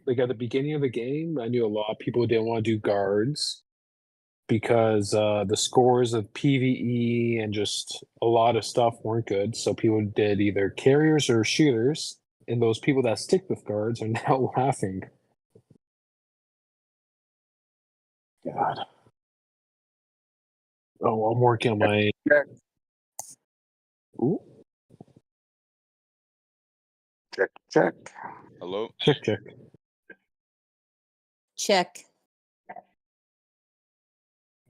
like at the beginning of the game, I knew a lot of people didn't want to do guards because the scores of PvE and just a lot of stuff weren't good. So people did either carriers or shooters, and those people that stick with guards are now laughing. God. Oh, I'm working on my. Ooh, Check. Hello? check. Check.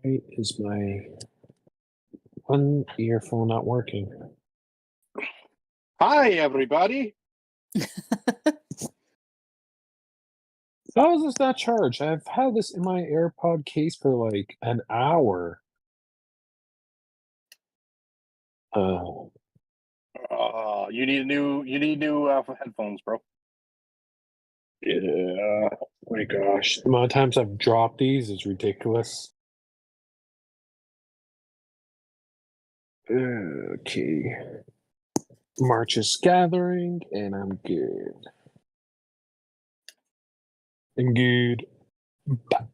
Why is my one earphone not working? Hi, everybody. How is this not charged? I've had this in my AirPod case for like an hour. You need new headphones, bro. Yeah. Oh my gosh. The amount of times I've dropped these is ridiculous. Okay. March is gathering, and I'm good. I'm good. Bah.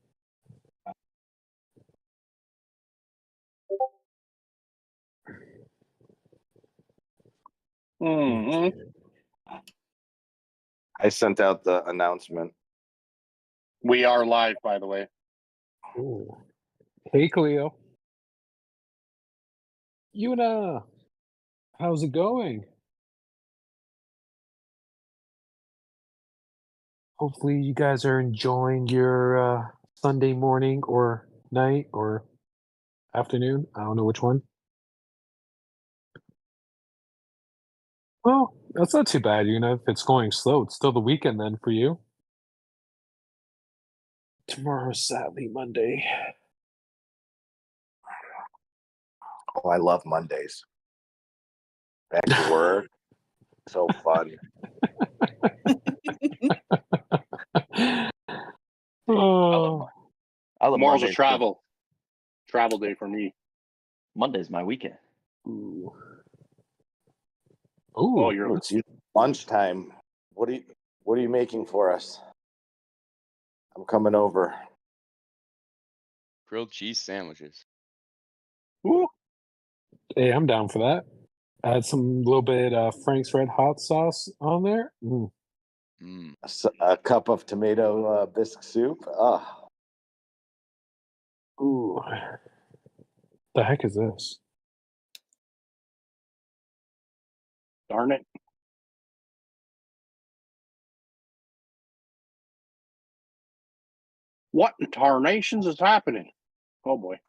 Mm-hmm. I sent out the announcement. We are live, by the way. Ooh. Hey, Cleo. Yuna, how's it going? Hopefully you guys are enjoying your Sunday morning or night or afternoon. I don't know which one. Well, that's not too bad, if it's going slow. It's still the weekend then for you. Tomorrow's sadly Monday. Oh, I love Mondays. Back to work. So fun. Oh, I love Tomorrow's a Mondays. travel day for me. Monday's my weekend. ooh. Oh, you're It's lunchtime. What are you making for us? I'm coming over. Grilled cheese sandwiches. Ooh. Hey, I'm down for that. Add some little bit Frank's Red Hot sauce on there. Mm. Mm. A cup of tomato bisque soup. Ah, Ooh. The heck is this? Darn it. What in tarnations is happening? Oh, boy.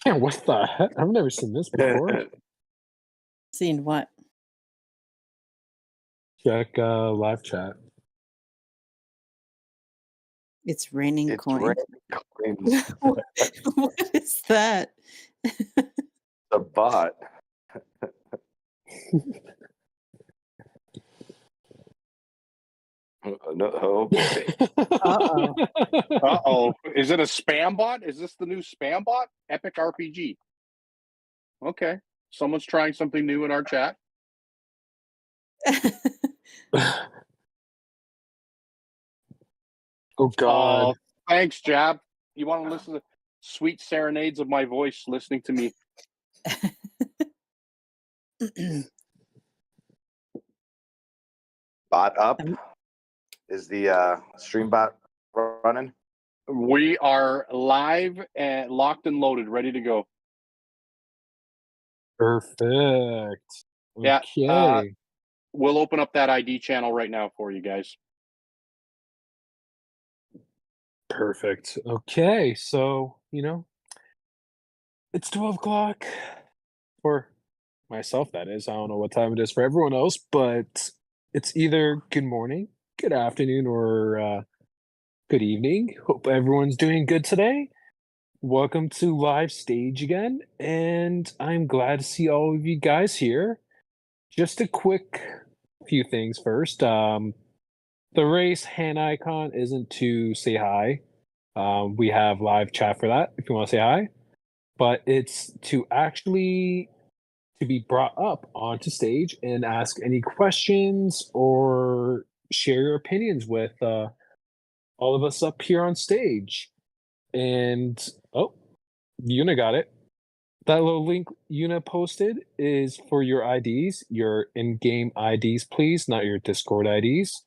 Man, what the heck? I've never seen this before. Seen what? Check live chat. It's raining it's coins. raining coins. What is that? The bot. No, okay. Uh-oh. Uh-oh. Is it a spam bot? Is this the new spam bot? Epic RPG. Okay. Someone's trying something new in our chat. Oh God. Thanks, Jab. You want to listen to sweet serenades of my voice listening to me? Bot up. Is the stream bot running? We are live and locked and loaded, ready to go. Perfect. Yeah, Okay. We'll open up that ID channel right now for you guys. Perfect. Okay. So, it's 12 o'clock for myself, that is. I don't know what time it is for everyone else, but it's either good morning, good afternoon, or good evening. Hope everyone's doing good today. Welcome to Live Stage again, and I'm glad to see all of you guys here. Just a quick few things first. The race hand icon isn't to say hi. We have live chat for that if you want to say hi, but it's to actually to be brought up onto stage and ask any questions or share your opinions with all of us up here on stage. And oh, Yuna got it. That little link Yuna posted is for your IDs, your in-game IDs, please, not your Discord IDs.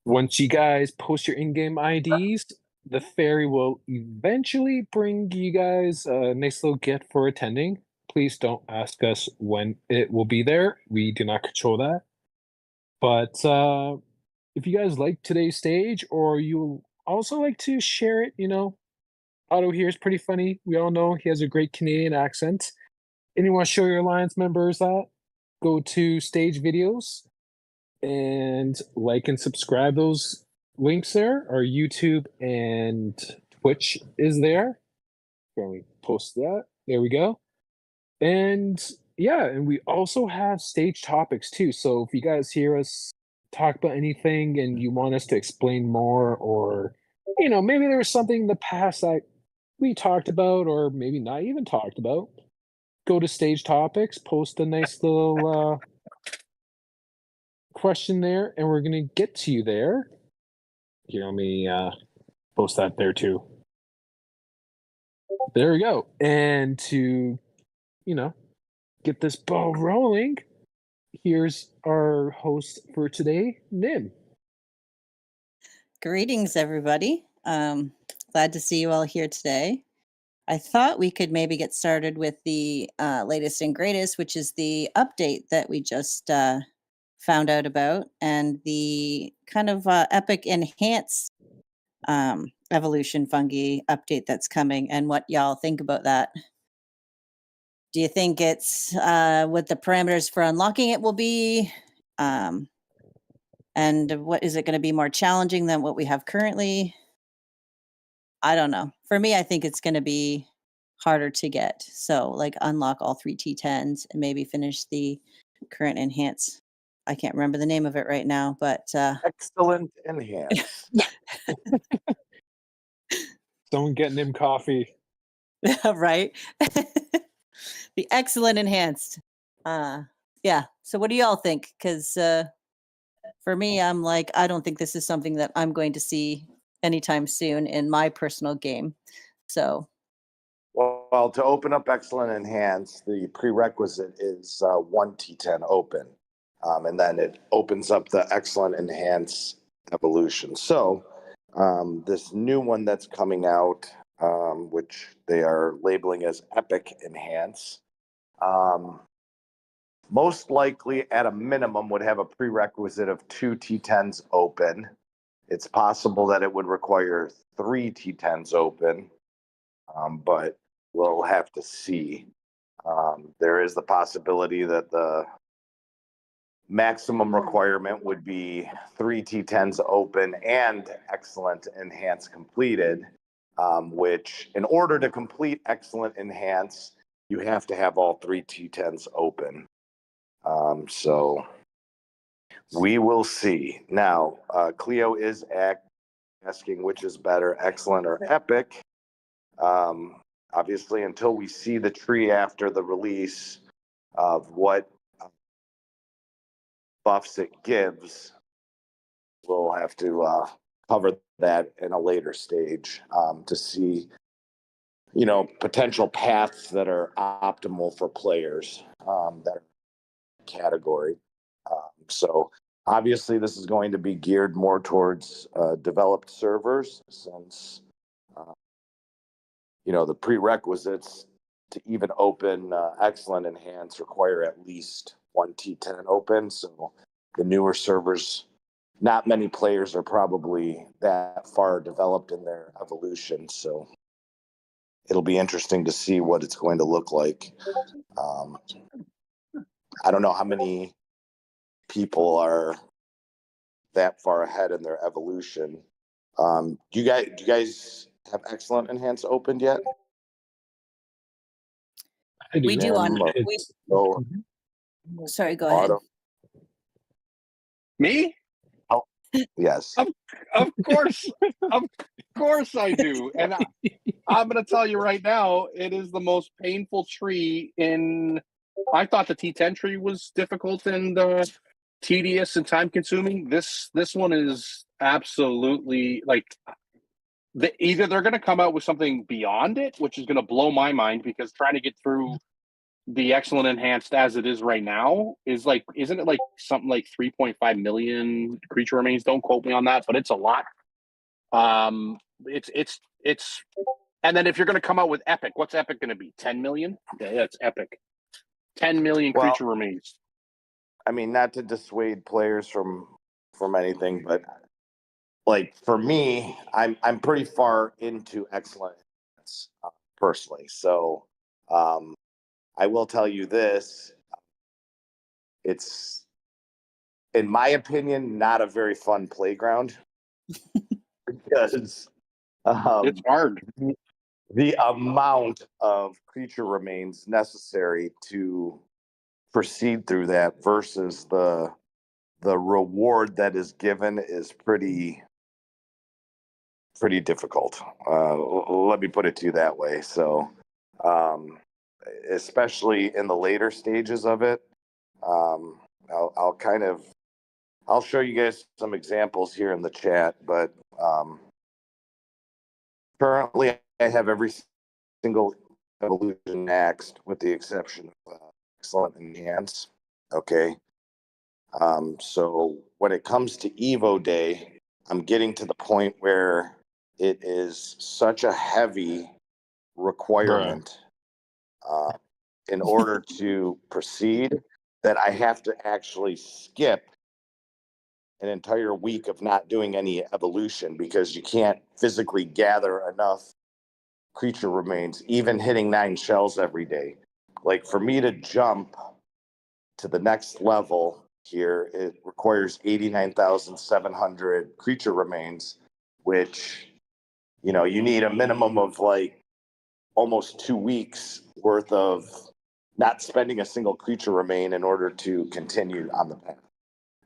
Once you guys post your in-game IDs, the fairy will eventually bring you guys a nice little gift for attending. Please don't ask us when it will be there. We do not control that. But if you guys like today's stage, or you also like to share it, Otto here is pretty funny. We all know he has a great Canadian accent. And you want to show your Alliance members that? Go to stage videos and like and subscribe those links there. Our YouTube and Twitch is there. Can we post that? There we go. And yeah, and we also have stage topics too. So if you guys hear us talk about anything and you want us to explain more, or maybe there was something in the past that we talked about, or maybe not even talked about, go to stage topics, post a nice little question there, and we're gonna get to you there. Let me post that there too. There we go. And to get this ball rolling, here's our host for today, Nim. Greetings, everybody. Glad to see you all here today. I thought we could maybe get started with the latest and greatest, which is the update that we just found out about, and the kind of epic enhance evolution fungi update that's coming, and what y'all think about that. Do you think it's what the parameters for unlocking it will be? And what is it going to be more challenging than what we have currently? I don't know. For me, I think it's going to be harder to get. So like unlock all 3 T10s and maybe finish the current enhance. I can't remember the name of it right now, but Excellent enhance. Someone getting him coffee. right. The excellent enhanced. Yeah. So what do y'all think? Because for me, I'm like, I don't think this is something that I'm going to see anytime soon in my personal game. So Well, to open up Excellent Enhance, the prerequisite is 1 T10 open. And then it opens up the Excellent Enhance evolution. So this new one that's coming out, which they are labeling as Epic Enhance, most likely at a minimum would have a prerequisite of 2 T10s open. It's possible that it would require 3 T10s open, but we'll have to see. There is the possibility that the maximum requirement would be 3 T10s open and Excellent Enhance completed, which in order to complete Excellent Enhance, you have to have all 3 T10s open. So we will see. Now, Cleo is asking which is better, Excellent or Epic. Obviously, until we see the tree after the release of what buffs it gives, we'll have to cover that in a later stage to see, potential paths that are optimal for players that are category. So obviously this is going to be geared more towards developed servers, since the prerequisites to even open Excellent Enhance require at least 1 T10 open. So the newer servers, not many players are probably that far developed in their evolution. So it'll be interesting to see what it's going to look like. I don't know how many people are that far ahead in their evolution. Do you guys have Excellent Enhance opened yet? we do on. So, Sorry, go ahead. Auto, Me? yes. Of course I do. And I'm going to tell you right now, it is the most painful tree in I thought the T10 tree was difficult and tedious and time consuming. This one is absolutely like either they're going to come out with something beyond it, which is going to blow my mind because trying to get through the excellent enhanced as it is right now is like, isn't it like something like 3.5 million creature remains? Don't quote me on that, but it's a lot. It's and then if you're going to come out with epic, what's epic going to be? 10 million? Yeah, it's epic. 10 million Well, creature remains. I mean, not to dissuade players from anything, but like for me, I'm pretty far into excellent personally. So I will tell you this: it's, in my opinion, not a very fun playground because It's hard. the amount of creature remains necessary to proceed through that versus the reward that is given is pretty difficult. Let me put it to you that way. So, especially in the later stages of it, I'll show you guys some examples here in the chat, but currently I have every single evolution maxed with the exception of excellent enhance. Okay. So when it comes to Evo Day, I'm getting to the point where it is such a heavy requirement in order to proceed that I have to actually skip an entire week of not doing any evolution because you can't physically gather enough creature remains, even hitting 9 shells every day. Like for me to jump to the next level here, it requires 89,700 creature remains, which, you know, you need a minimum of like almost 2 weeks worth of not spending a single creature remain in order to continue on the path.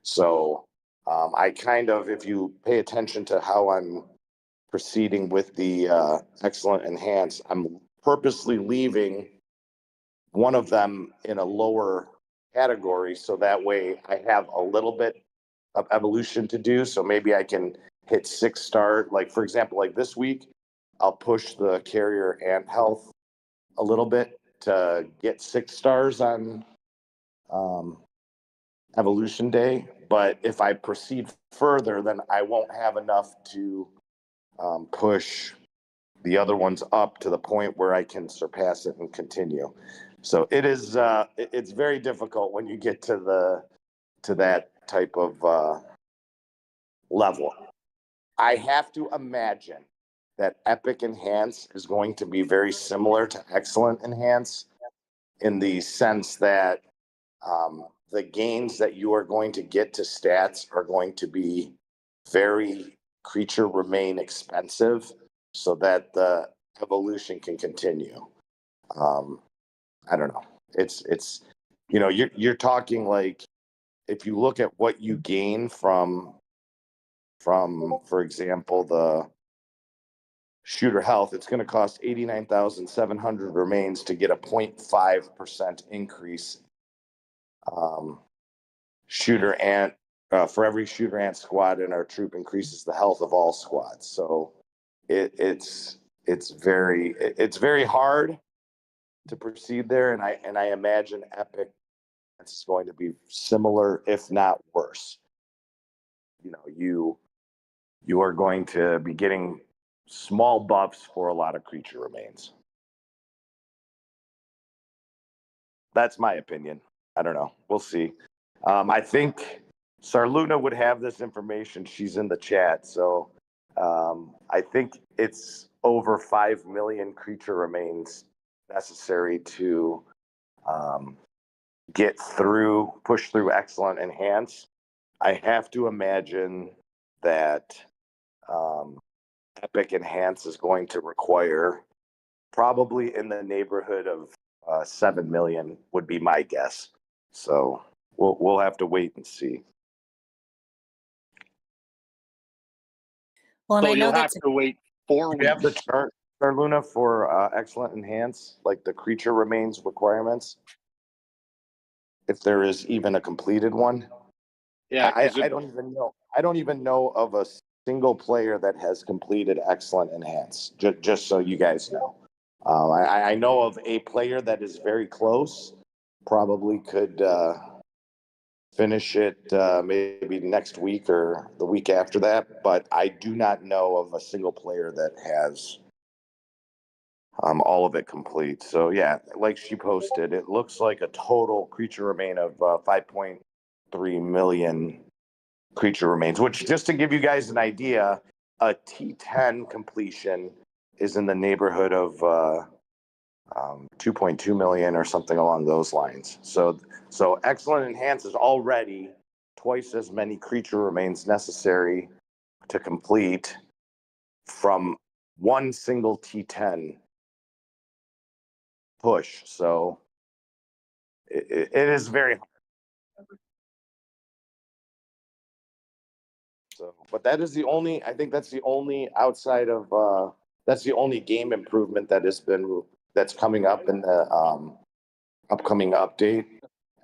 So I kind of, if you pay attention to how I'm proceeding with the excellent enhance, I'm purposely leaving one of them in a lower category so that way I have a little bit of evolution to do. So maybe I can hit 6-star. Like for example, like this week, I'll push the carrier ant health a little bit to get 6 stars on evolution day. But if I proceed further, then I won't have enough to push the other ones up to the point where I can surpass it and continue. So it is it's very difficult when you get to that type of level. I have to imagine that Epic Enhance is going to be very similar to Excellent Enhance in the sense that the gains that you are going to get to stats are going to be very creature remain expensive so that the evolution can continue. I don't know. It's you know, you're talking like if you look at what you gain from for example the shooter health, it's going to cost 89,700 remains to get a 0.5% increase. Shooter ant for every shooter ant squad in our troop increases the health of all squads. So it's very hard to proceed there, and I imagine Epic is going to be similar, if not worse. You know, you are going to be getting small buffs for a lot of creature remains. That's my opinion. I don't know. We'll see. I think Sarluna would have this information. She's in the chat. So I think it's over 5 million creature remains necessary to push through excellent enhance. I have to imagine that Epic Enhance is going to require probably in the neighborhood of 7 million would be my guess. So we'll have to wait and see. Well, and So I know you'll have that's to wait 4 Do you have the weeks. chart, Luna, for excellent enhance, like the creature remains requirements? if there is even a completed one. Yeah, I, 'cause I don't even know. I don't even know of a single player that has completed Excellent Enhance. Just so you guys know, I know of a player that is very close. Probably could finish it maybe next week or the week after that. But I do not know of a single player that has all of it complete. So yeah, like she posted, it looks like a total creature remain of 5.3 million creature remains, which just to give you guys an idea, a T10 completion is in the neighborhood of 2.2 million or something along those lines. So Excellent Enhance is already twice as many creature remains necessary to complete from one single T10 push. So it is very hard. So, but that is the only, I think that's the only outside of, that's the only game improvement that has been, that's coming up in the, upcoming update.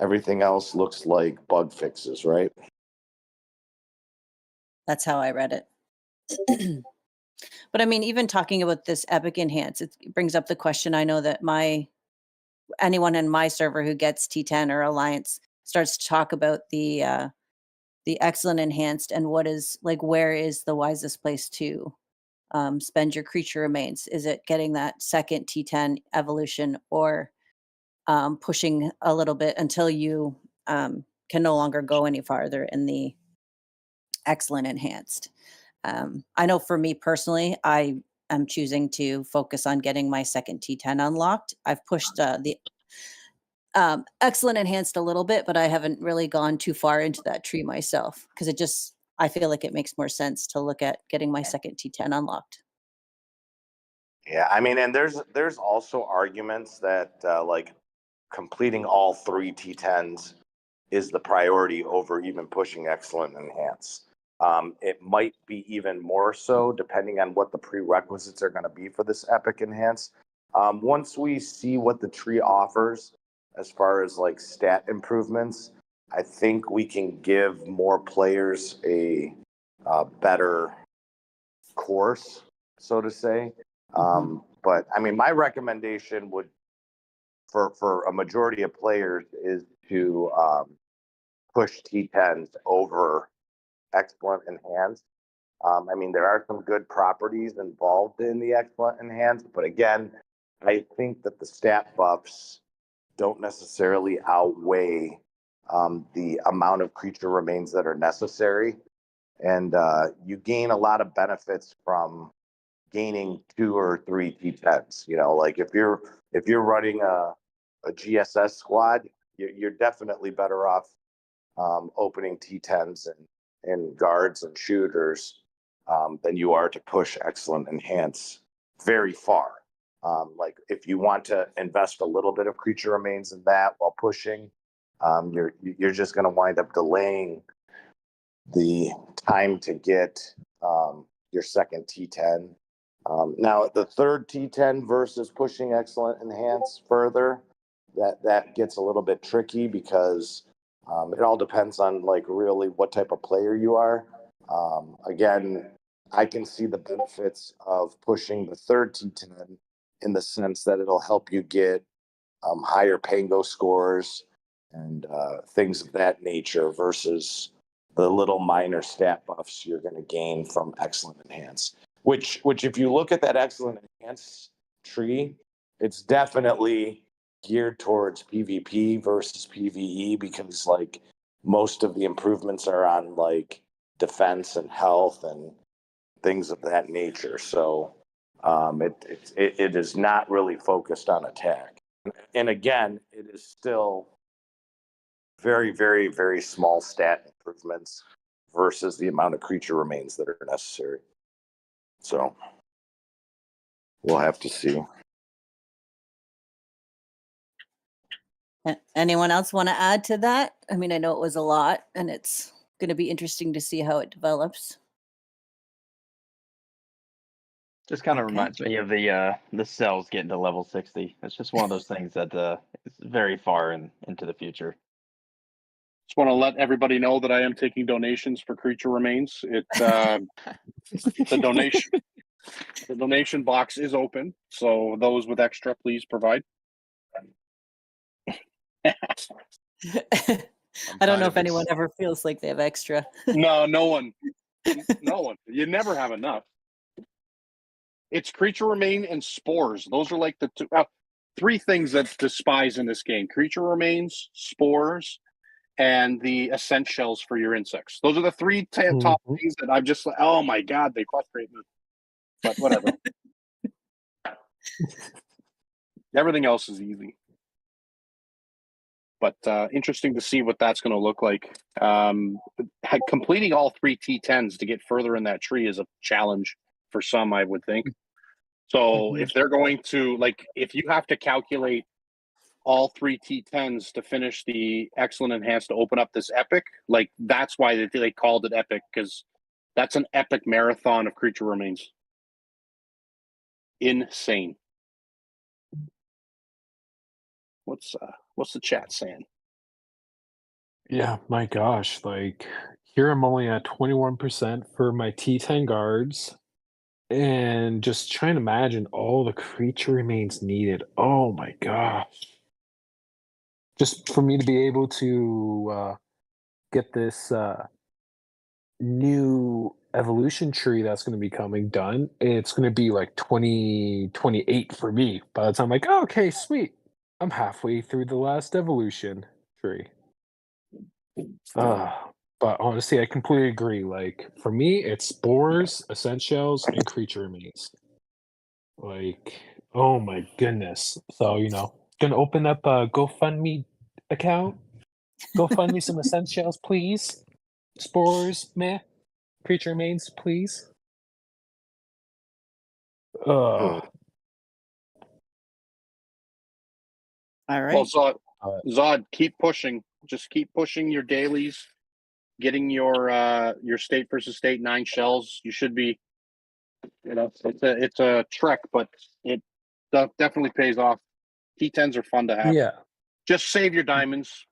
Everything else looks like bug fixes, right? That's how I read it. But I mean, even talking about this Epic Enhance, it brings up the question. I know that anyone in my server who gets T10 or Alliance starts to talk about the Excellent Enhanced and what is like, where is the wisest place to spend your creature remains? Is it getting that second T10 evolution, or pushing a little bit until you can no longer go any farther in the Excellent Enhanced? I know for me personally, I am choosing to focus on getting my second T10 unlocked. I've pushed the Excellent Enhanced a little bit, but I haven't really gone too far into that tree myself because I feel like it makes more sense to look at getting my second T10 unlocked. Yeah, I mean, and there's also arguments that like completing all three T10s is the priority over even pushing Excellent Enhance. It might be even more so depending on what the prerequisites are going to be for this Epic Enhance. Once we see what the tree offers as far as like stat improvements, I think we can give more players a better course, so to say. But I mean, my recommendation would, for a majority of players, is to push T10s over Excellent Enhanced. I mean, there are some good properties involved in the Excellent Enhanced, but again, I think that the stat buffs don't necessarily outweigh the amount of creature remains that are necessary. And you gain a lot of benefits from gaining 2 or 3 T10s. You know, like if you're running a GSS squad, you're definitely better off opening T10s and guards and shooters than you are to push Excellent Enhance very far. Like if you want to invest a little bit of creature remains in that while pushing, you're just going to wind up delaying the time to get your second T10. Now the third T10 versus pushing Excellent Enhance further, that gets a little bit tricky because it all depends on like really what type of player you are. Again, I can see the benefits of pushing the third T10 in the sense that it'll help you get higher Pango scores and things of that nature versus the little minor stat buffs you're going to gain from Excellent Enhance. Which if you look at that Excellent Enhance tree, it's definitely geared towards PvP versus PvE because like most of the improvements are on like defense and health and things of that nature. So it is not really focused on attack. And again, it is still very, very, very small stat improvements versus the amount of creature remains that are necessary. So we'll have to see. Anyone else want to add to that? I mean, I know it was a lot, and it's going to be interesting to see how it develops. Just kind of Okay. reminds me of the cells getting to level 60. It's just one of those things that is very far into the future. Just want to let everybody know that I am taking donations for Creature Remains. The donation box is open, so those with extra, please provide. I don't kind know of if anyone ex- ever feels like they have extra. No one. You never have enough. It's Creature Remain and Spores. Those are like the three things that despise in this game: Creature Remains, Spores, and the Ascent Shells for your insects. Those are the three top Mhm. things that I'm just like, oh my god, they frustrate me. But whatever. Everything else is easy. But interesting to see what that's going to look like. Completing all 3 T10s to get further in that tree is a challenge for some, I would think. So if they're going to, like, if you have to calculate all 3 T10s to finish the Excellent Enhanced to open up this epic, like, that's why they called it epic, because that's an epic marathon of Creature Remains. Insane. What's the chat saying? Yeah, my gosh, like here I'm only at 21% for my T10 guards, and just trying to imagine all the creature remains needed. Oh my gosh. Just for me to be able to get this new evolution tree that's going to be coming done, it's going to be like 2028 for me. By the time I'm like, oh, okay, sweet. I'm halfway through the last evolution tree. Uh, but honestly, I completely agree. Like for me, it's spores, ascent shells, and creature remains. Like, oh my goodness. So, gonna open up a GoFundMe account. Go fund me some ascent shells, please. Spores, meh. Creature remains, please. Oh. All right. Well, Zod, keep pushing. Just keep pushing your dailies, getting your state versus state 9 shells. You should be, it's a trek, but it definitely pays off. T10s are fun to have. Yeah. Just save your diamonds.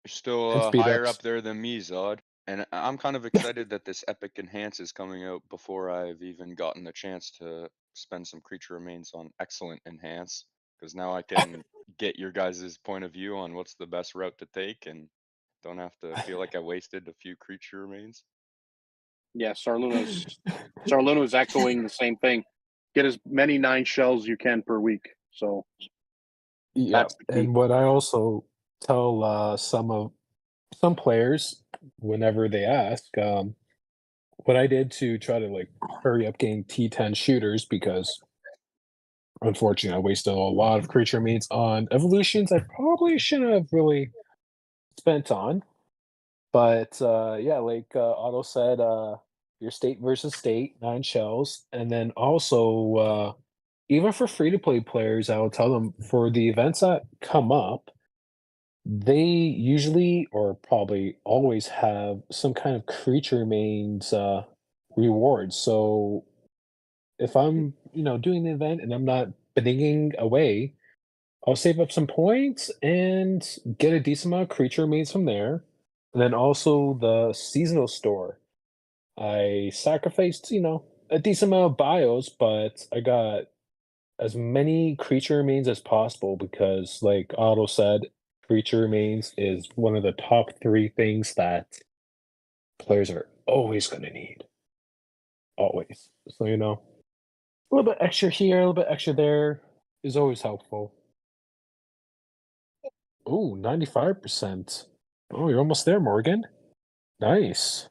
You're still And speed higher ups. up there than me, Zod. And I'm kind of excited that this Epic Enhance is coming out before I've even gotten the chance to spend some Creature Remains on Excellent Enhance. Because now I can get your guys' point of view on what's the best route to take and don't have to feel like I wasted a few Creature Remains. Yeah, Sarluna's echoing the same thing. Get as many 9 shells you can per week. So Yeah. that's the key. And what I also tell some players whenever they ask, what I did to try to like hurry up getting T10 shooters, because unfortunately I wasted a lot of creature meats on evolutions I probably shouldn't have really spent on. But yeah, like Otto said, your state versus state, 9 shells. And then also, even for free to play players, I will tell them for the events that come up, they usually or probably always have some kind of creature remains reward. So if I'm, doing the event and I'm not bidding away, I'll save up some points and get a decent amount of creature remains from there. And then also the seasonal store. I sacrificed, a decent amount of bios, but I got as many creature remains as possible because, like Otto said, creature remains is one of the top 3 things that players are always going to need. Always. So, a little bit extra here, a little bit extra there is always helpful. Oh, 95%. Oh, you're almost there, Morgan. Nice.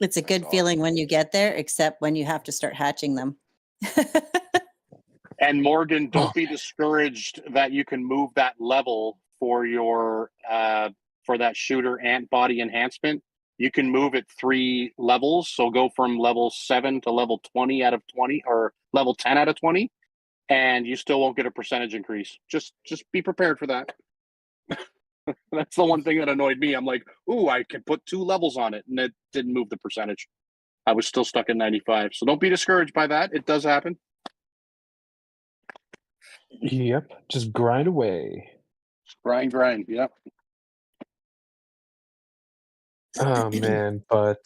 It's a good That's feeling awesome. when you get there, except when you have to start hatching them. And Morgan, don't be discouraged that you can move that level for your for that shooter ant body enhancement. You can move it 3 levels, so go from level 7 to level 20 out of 20, or level 10 out of 20, and you still won't get a percentage increase. Just be prepared for that. That's the one thing that annoyed me. I'm like, ooh, I could put 2 levels on it, and it didn't move the percentage. I was still stuck at 95. So don't be discouraged by that. It does happen. Yep. Just grind away. Grind. Yep. Oh man, but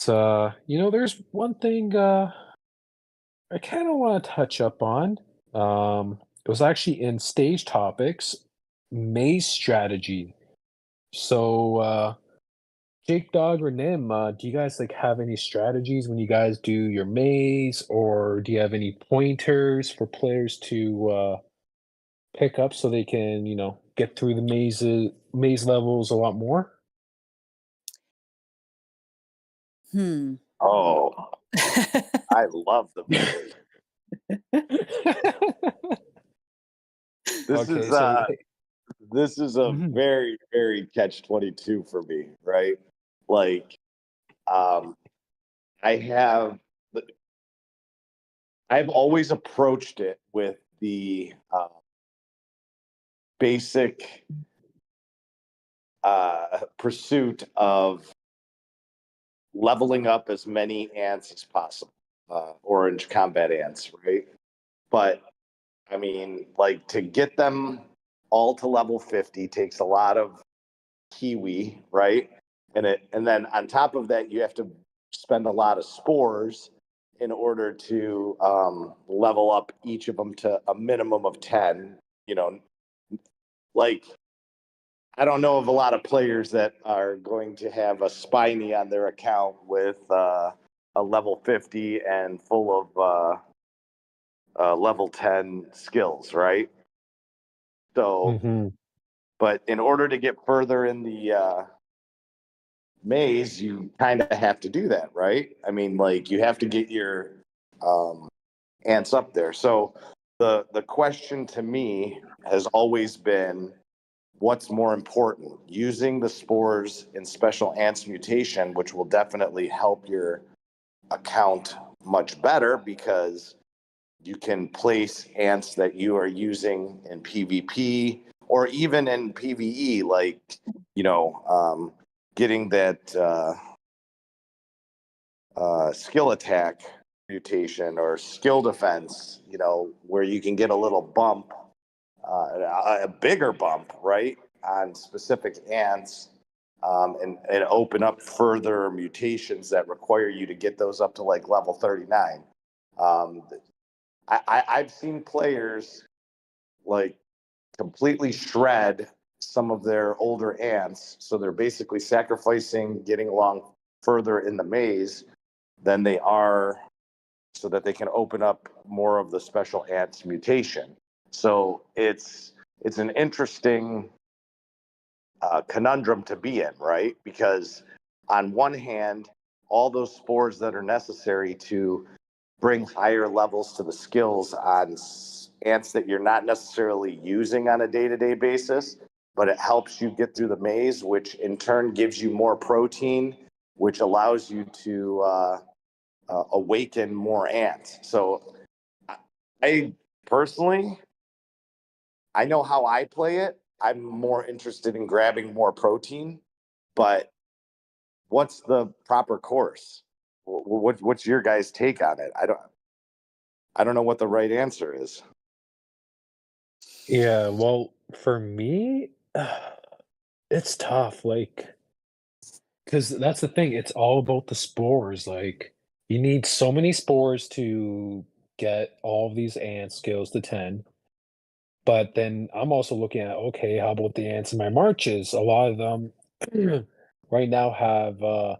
there's one thing I kind of want to touch up on. It was actually in stage topics, maze strategy. So, Jake Dog or Nim, do you guys like have any strategies when you guys do your maze, or do you have any pointers for players to pick up so they can, get through the maze levels a lot more? Hmm. Oh, I love the maze. This Okay, is so this is a Mhm. very, very catch-22 for me, right? Like, um, I have, I've always approached it with the basic pursuit of leveling up as many ants as possible, orange combat ants, right? But I mean, like to get them all to level 50 takes a lot of kiwi, right? And then on top of that, you have to spend a lot of spores in order to level up each of them to a minimum of 10. You know, like I don't know of a lot of players that are going to have a Spiny on their account with a level 50 and full of level 10 skills, right? So, Mhm. but in order to get further in the maze, you kind of have to do that, right? I mean, like you have to get your um, ants up there. So the question to me has always been, what's more important? Using the spores in special ants mutation, which will definitely help your account much better because you can place ants that you are using in PvP or even in PvE, like, getting that skill attack mutation or skill defense, where you can get a little bump, a bigger bump, right, on specific ants, and open up further mutations that require you to get those up to like level 39. Um, I've seen players like completely shred some of their older ants. So they're basically sacrificing getting along further in the maze than they are so that they can open up more of the special ants mutation. So it's an interesting conundrum to be in, right? Because on one hand, all those spores that are necessary to bring higher levels to the skills on ants that you're not necessarily using on a day-to-day basis, but it helps you get through the maze, which in turn gives you more protein, which allows you to awaken more ants. So I personally, I know how I play it. I'm more interested in grabbing more protein, but what's the proper course? What's your guys' take on it? I don't know what the right answer is. Yeah, well, for me, it's tough, like, because that's the thing. It's all about the spores. Like, you need so many spores to get all of these ant skills to 10. But then I'm also looking at, okay, how about the ants in my marches? A lot of them right now have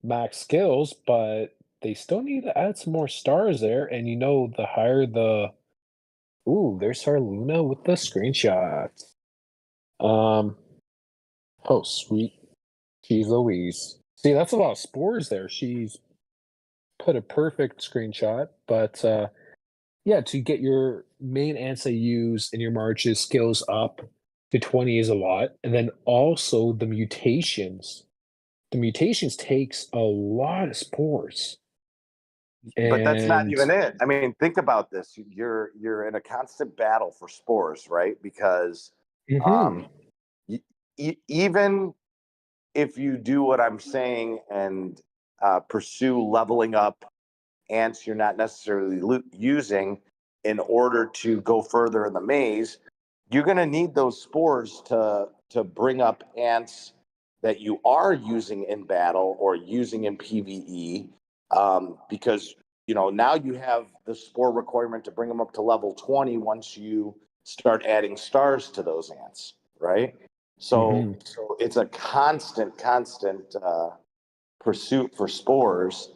max skills, but they still need to add some more stars there. And the higher the ooh, there's Harluna with the screenshots. Um, oh sweet, she's Louise. See, that's a lot of spores there. She's put a perfect screenshot, but yeah, to get your main anti use in your marches skills up to 20 is a lot. And then also the mutations. The mutations takes a lot of spores. But that's not And even it. I mean, think about this. You're in a constant battle for spores, right? Because mhm, um, even if you do what I'm saying and pursue leveling up ants you're not necessarily using in order to go further in the maze, you're going to need those spores to to bring up ants that you are using in battle or using in PvE, because now you have the spore requirement to bring them up to level 20 once you start adding stars to those ants, right? So it's a constant pursuit for spores,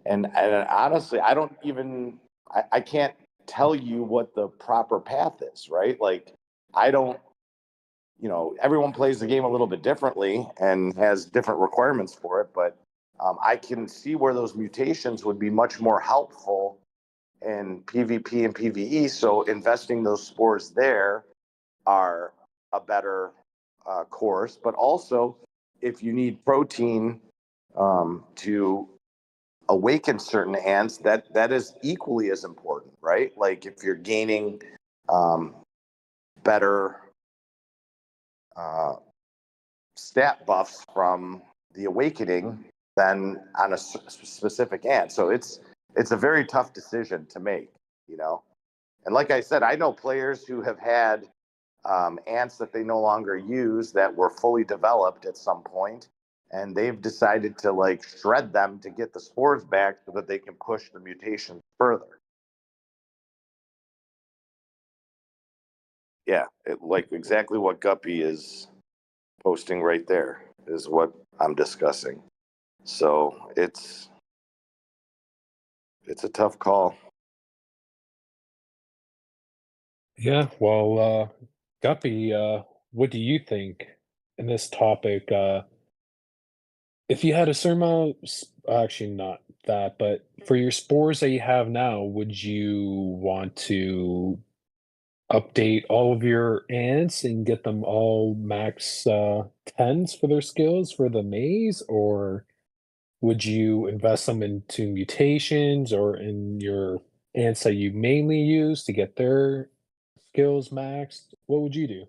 and honestly, I can't tell you what the proper path is, right? Like, I don't. Everyone plays the game a little bit differently and has different requirements for it, but I can see where those mutations would be much more helpful in PvP and PvE. So investing those spores there are a better course. But also, if you need protein to awaken certain ants, that is equally as important, right? Like, if you're gaining better stat buffs from the awakening than on a specific ant. So it's a very tough decision to make, And like I said, I know players who have had ants that they no longer use that were fully developed at some point, and they've decided to like shred them to get the spores back so that they can push the mutation further. Yeah, like exactly what Guppy is posting right there is what I'm discussing. So it's a tough call. Yeah, well, Guppy, what do you think in this topic? If you had a certain amount, actually not that, but for your spores that you have now, would you want to update all of your ants and get them all max 10s for their skills for the maze, or would you invest them into mutations or in your ants that you mainly use to get their skills maxed? What would you do?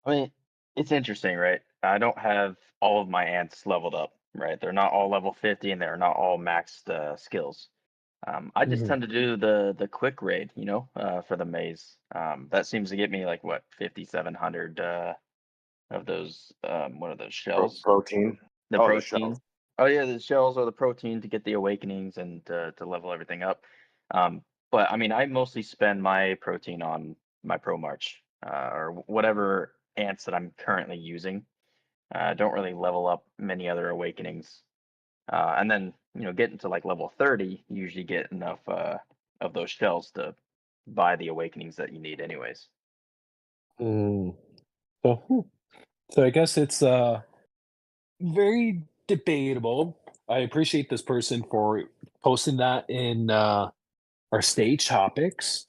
I mean, it's interesting, right? I don't have all of my ants leveled up, right? They're not all level 50 and they're not all maxed skills. I just tend to do the quick raid, for the maze. That seems to get me like what 5,700 of those what are those shells? Protein. The Oh, the shells. protein. Oh yeah, the shells or the protein to get the awakenings and to level everything up. But I mean, I mostly spend my protein on my Pro March or whatever ants that I'm currently using. Don't really level up many other awakenings. And then getting to like level 30, you usually get enough of those shells to buy the awakenings that you need, anyways. So, so I guess it's very debatable. I appreciate this person for posting that in our stage topics.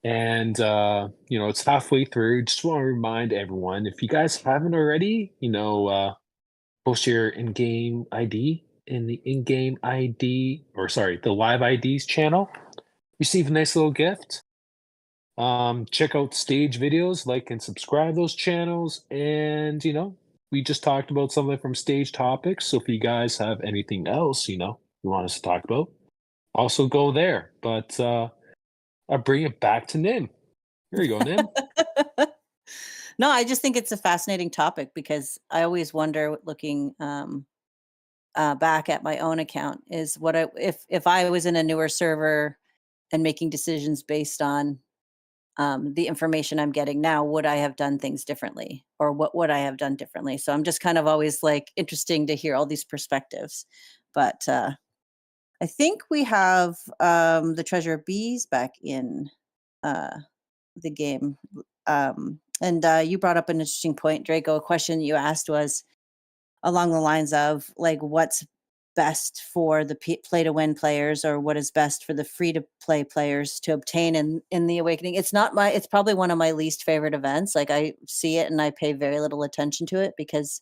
And it's halfway through. Just want to remind everyone, if you guys haven't already, post your in-game ID in the in-game ID, or sorry, the live IDs channel. Receive a nice little gift. Check out stage videos, like and subscribe those channels, and we just talked about something from stage topics. So if you guys have anything else, you want us to talk about, also go there. But I'll bring it back to Nim. Here you go, Nim. No, I just think it's a fascinating topic because I always wonder, looking back at my own account, is what if I was in a newer server and making decisions based on the information I'm getting now, would I have done things differently, or what would I have done differently? So I'm just kind of always like interesting to hear all these perspectives. But I think we have the Treasure of Bees back in the game. And you brought up an interesting point, Draco. A question you asked was along the lines of like, what's best for the play to win players, or what is best for the free to play players to obtain in the Awakening. It's probably one of my least favorite events. Like, I see it and I pay very little attention to it because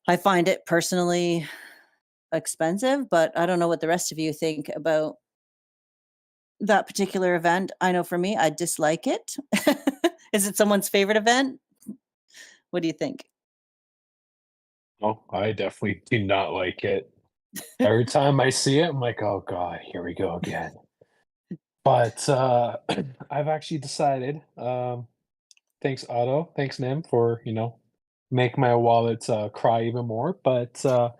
I find it personally expensive, but I don't know what the rest of you think about that particular event. I know for me, I dislike it. Is it someone's favorite event? What do you think? Oh, I definitely do not like it. Every time I see it, I'm like, oh god, here we go again. But I've actually decided, thanks Otto, thanks Nim for, make my wallet cry even more. But for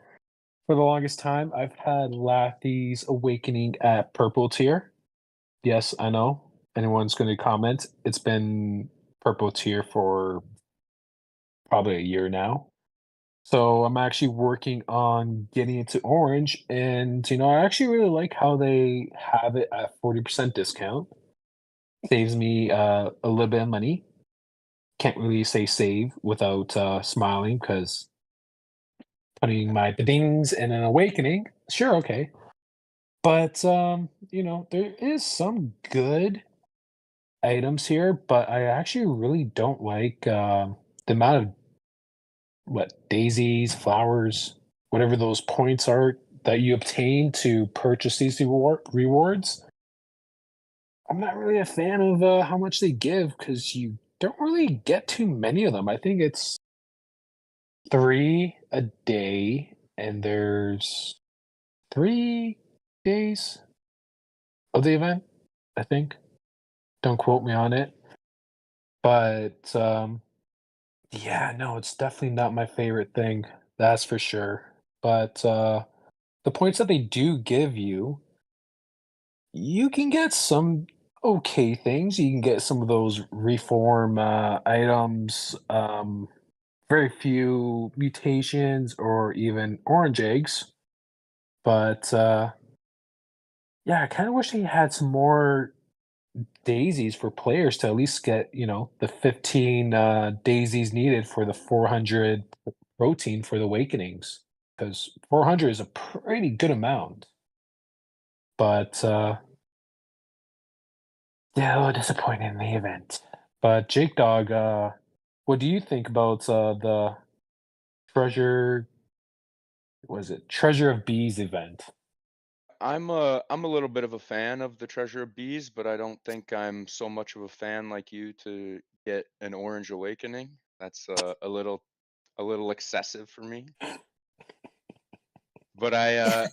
the longest time, I've had Lathy's Awakening at purple tier. Yes, I know. Anyone's going to comment. It's been purple tier for probably a year now. So I'm actually working on getting into orange, and I actually really like how they have it at 40% discount. Saves me a little bit of money. Can't really say save without smiling because putting my bedings in an awakening, sure, okay. But there is some good items here, but I actually really don't like the amount of daisies, flowers, whatever those points are that you obtain to purchase these rewards. I'm not really a fan of how much they give because you don't really get too many of them. I think it's 3 a day, and there's 3 days of the event, I think. Don't quote me on it. But yeah, no, it's definitely not my favorite thing. That's for sure. But the points that they do give you, you can get some okay things. You can get some of those reform items, very few mutations or even orange eggs. But yeah, I kind of wish they had some more daisies for players to at least get, the 15 daisies needed for the 400 protein for the awakenings. Because 400 is a pretty good amount. But yeah, a little disappointed in the event. But Jake Dog, what do you think about the treasure? Was it Treasure of Bees event? I'm a little bit of a fan of the Treasure of Bees, but I don't think I'm so much of a fan like you to get an Orange Awakening. That's a little excessive for me. But I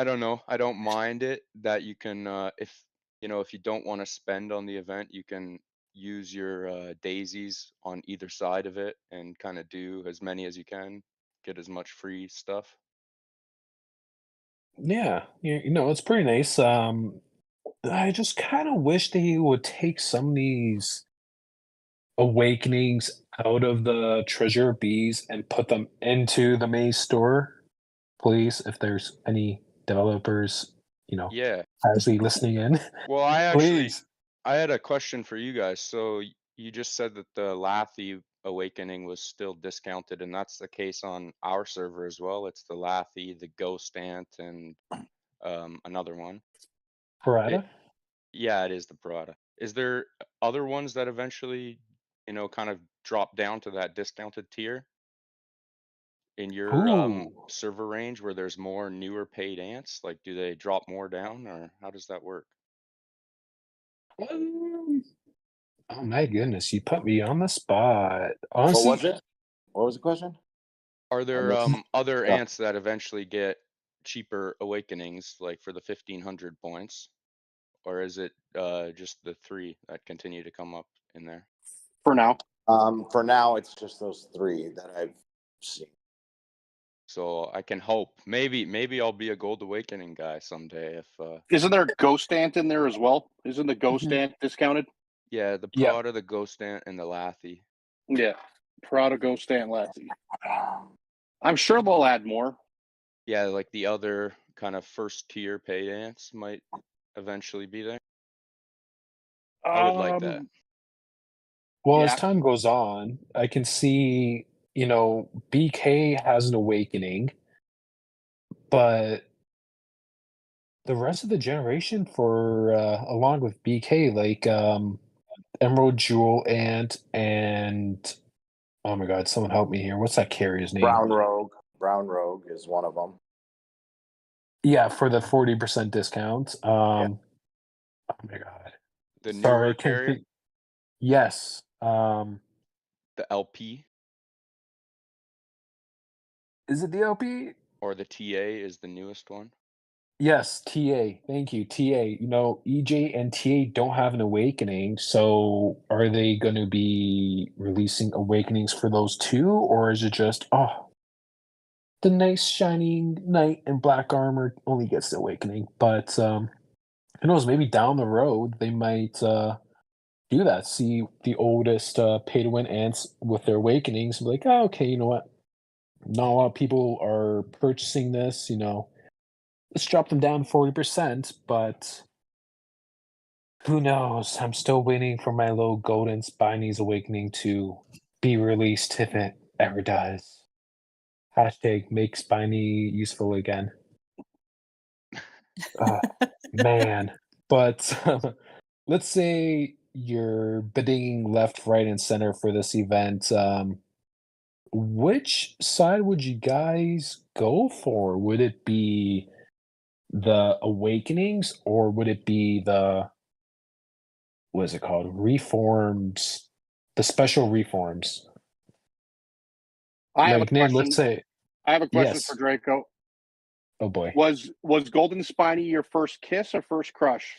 don't know. I don't mind it that you can if you don't want to spend on the event, you can use your daisies on either side of it and kind of do as many as you can, get as much free stuff. Yeah, it's pretty nice. I just kind of wish they would take some of these awakenings out of the Treasure of Bees and put them into the maze store, please. If there's any developers, Yeah. actually listening in, Well, please. I had a question for you guys. So you just said that the Lathy Awakening was still discounted, and that's the case on our server as well. It's the Lathy, the Ghost Ant, and another one. It, Parada? yeah, it is the Parada. Is there other ones that eventually, kind of drop down to that discounted tier in your Ooh. server range where there's more newer paid ants? Like, do they drop more down, or how does that work? Um, oh my goodness, you put me on the spot. What Honestly, was it? What was the question? Are I there missed. other Yeah. ants that eventually get cheaper awakenings, like for the 1500 points, or is it just the 3 that continue to come up in there? For now. For now, it's just those 3 that I've seen. So I can hope maybe I'll be a gold awakening guy someday if Isn't there a ghost ant in there as well? Isn't the ghost Mhm. ant discounted? yeah, the yeah. Prada, the Ghost Ant, and the Lathy. Yeah. Prada ghost ant Lassie. I'm sure they'll add more. Yeah, like the other kind of first tier paid ants might eventually be there. I would like that. Well, as Yeah. time goes on, I can see, BK has an awakening, but the rest of the generation for along with BK, like Emerald Jewel Ant and oh my god, someone help me here. What's that carrier's name? Brown Rogue. Brown Rogue is one of them. Yeah, for the 40% discount. Oh my god. The Sorry, I newer can't carrier, think. Yes. the LP Is it the LP? or the TA is the newest one. Yes, TA. Thank you, TA. You know, EJ and TA don't have an awakening, so are they going to be releasing awakenings for those two, or is it just the nice shining knight in black armor only gets the awakening? But who knows? Maybe down the road they might do that. See the oldest pay to win ants with their awakenings, and be like, oh, okay, you know what? Not a lot of people are purchasing this. You know, let's drop them down 40%, but who knows? I'm still waiting for my little golden Spinies awakening to be released if it ever does. Hashtag make Spiny useful again. Oh, man. But let's say you're bidding left, right, and center for this event. Which side would you guys go for? Would it be the awakenings or would it be the what is it called? Reforms, the special reforms. I have a Like name, let's question. say I have a question for yes. Draco. Oh boy. Was Golden Spiny your first kiss or first crush?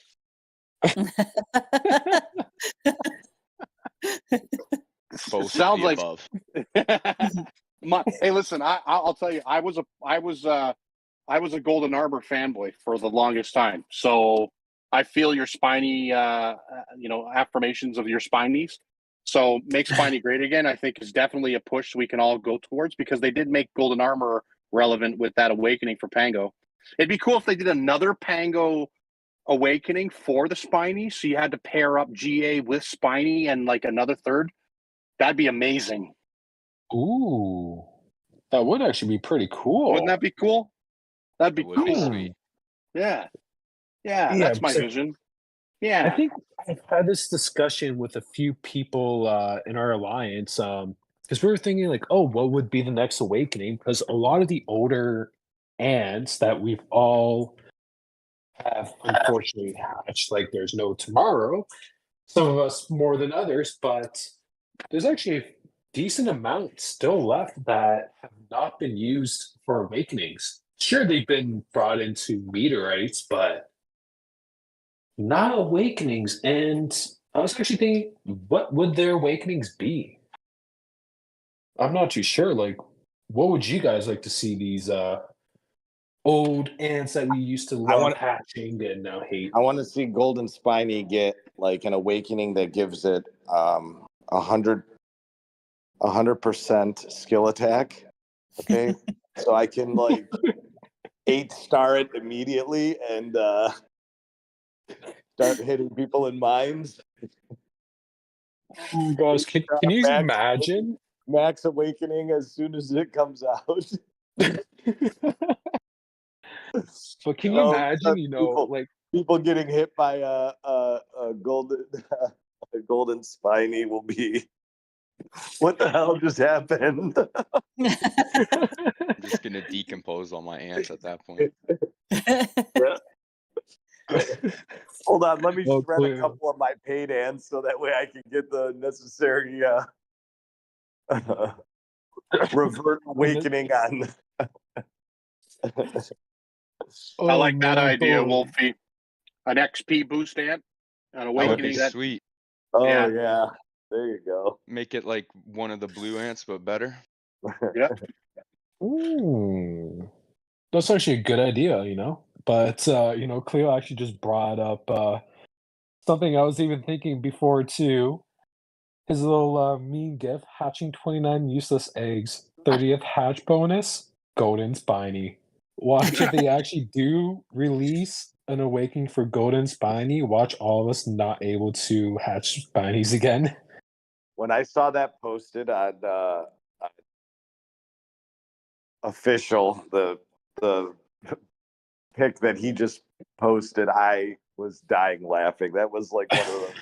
Both Sounds of the like above. Hey, listen, I'll tell you, I was a Golden Arbor fanboy for the longest time. So I feel your spiny, affirmations of your spinies. So make Spiny great again, I think, is definitely a push we can all go towards because they did make Golden Armor relevant with that awakening for Pango. It'd be cool if they did another Pango awakening for the Spiny. So you had to pair up GA with Spiny and like another third. That'd be amazing. Ooh. That would actually be pretty cool. Wouldn't that be cool? That'd be It would be cool. sweet. Yeah. Yeah, That's my so vision. I Yeah. think I've had this discussion with a few people in our alliance. Because we were thinking like, oh, what would be the next awakening? Because a lot of the older ants that we've all have unfortunately hatched, like there's no tomorrow. Some of us more than others, but there's actually a decent amount still left that have not been used for awakenings. Sure, they've been brought into meteorites, but not awakenings. And I was actually thinking, what would their awakenings be? I'm not too sure. Like, what would you guys like to see these old ants that we used to love want- hatching and now hate? I want to see Golden Spiny get like an awakening that gives it 100% skill attack. Okay, so I can like 8-star it immediately and start hitting people in mines. Oh my gosh, can you imagine? Max awakening as soon as it comes out. But can you Oh, imagine, you know, people- like People getting hit by a golden a golden spiny will be. What the hell just happened? I'm just gonna decompose all my ants at that point. Hold on, let me Well, shred clear. a couple of my paid ants so that way I can get the necessary revert awakening on. I like that man, idea, totally. Wolfie. An XP boost ant, an That would be awakening. That sweet. Oh Yeah. yeah, there you go. Make it like one of the blue ants, but better. Ooh. That's actually a good idea, you know. But you know, Cleo actually just brought up something I was even thinking before too. His little mean gift, hatching 29 useless eggs, 30th hatch bonus, golden spiny. Watch if they actually do release an awakening for golden spiny. Watch all of us not able to hatch spinies again. When I saw that posted on official, the pic that he just posted, I was dying laughing. That was like one of the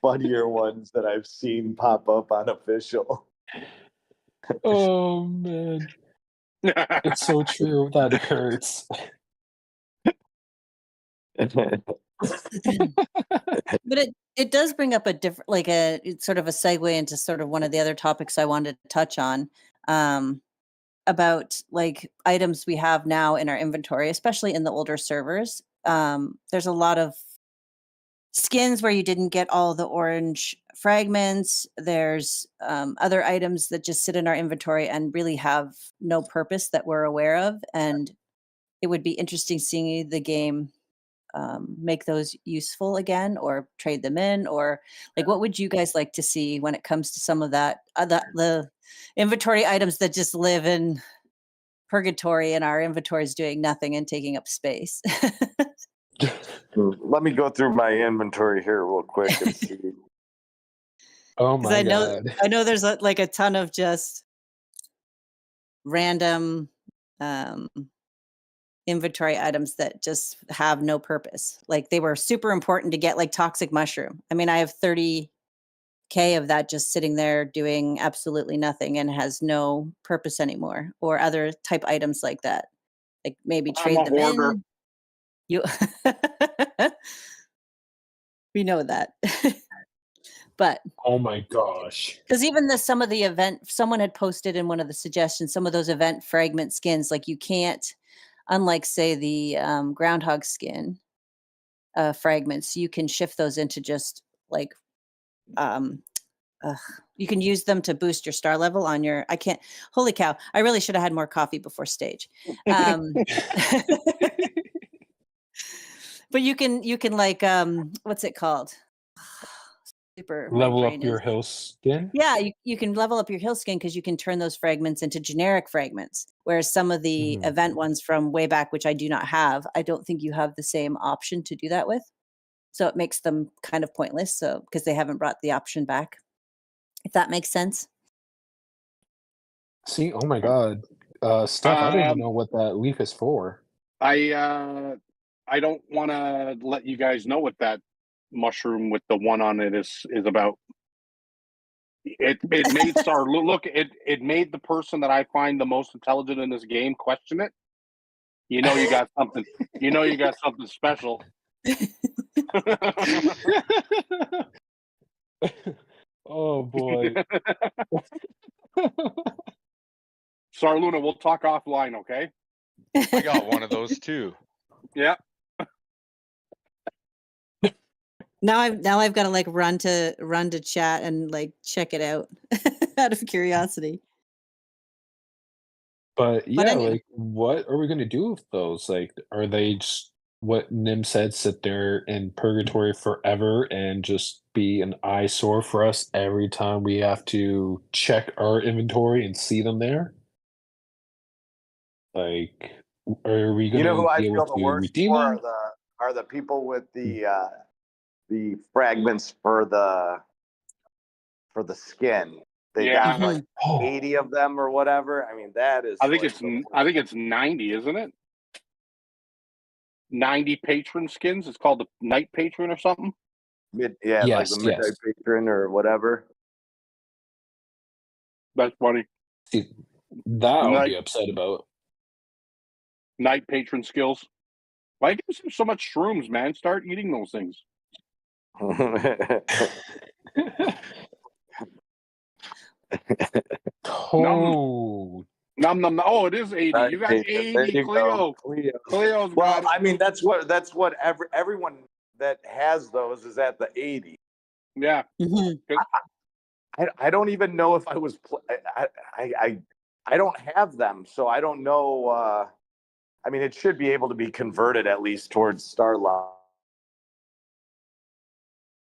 funnier ones that I've seen pop up on official. Oh man, it's so true. That hurts. But it does bring up a different, like it's sort of a segue into sort of one of the other topics I wanted to touch on. about like items we have now in our inventory, especially in the older servers. There's a lot of skins where you didn't get all the orange fragments. There's other items that just sit in our inventory and really have no purpose that we're aware of. And it would be interesting seeing the game make those useful again, or trade them in, or like what would you guys like to see when it comes to some of that the inventory items that just live in purgatory and our inventory is doing nothing and taking up space. Let me go through my inventory here real quick and see. Oh Because my I know god. I know there's like a ton of just random inventory items that just have no purpose. Like they were super important to get, like toxic mushroom. I mean, I have 30K of that just sitting there doing absolutely nothing and has no purpose anymore, or other type items like that. Like maybe I'm trade a them hoarder. in. You we know that. But Oh my gosh. because even some of the event, someone had posted in one of the suggestions, some of those event fragment skins, like you can't, unlike say the groundhog skin fragments, you can shift those into just like um you can use them to boost your star level on your, I can't, holy cow, I really should have had more coffee before stage. But you can like what's it called? Super, my Level brain up your is. hill skin. Yeah, you can level up your hill skin because you can turn those fragments into generic fragments. Whereas some of the Mhm. event ones from way back, which I do not have, I don't think you have the same option to do that with. So it makes them kind of pointless. So because they haven't brought the option back, if that makes sense. See, oh my god. Steph, I don't even know what that leaf is for. I don't want to let you guys know what that mushroom with the one on it is about. It made Star look. It made the person that I find the most intelligent in this game question it. You know you got something. You know you got something special. Oh boy. Star Luna, we'll talk offline, okay? I got one of those too. Yeah. Now I've got to like run to chat and like check it out out of curiosity. But yeah, anyway. like what are we gonna do with those? Like, are they just what Nim said, sit there in purgatory forever and just be an eyesore for us every time we have to check our inventory and see them there? Like, are we You know gonna who I be able feel the to worst redeem for them? are the people with the fragments for the skin. They Yeah. got like Oh, 80 of them or whatever. I mean, that is. I think like it's the I think it's 90, isn't it? 90 patron skins. It's called the Night Patron or something. like yes, the Midnight yes. Patron or whatever. That's funny. See, that I would Night be upset about. Night Patron skills. Why give him so much shrooms, man? Start eating those things. Oh, Num num. Oh, it is 80. You got There 80, you go, Cleo. Cleo. Cleo's Well, got it. I mean, that's what everyone that has those is at the 80. Yeah. Mhm. I don't even know if I was. I don't have them, so I don't know. I mean, it should be able to be converted at least towards Starlight.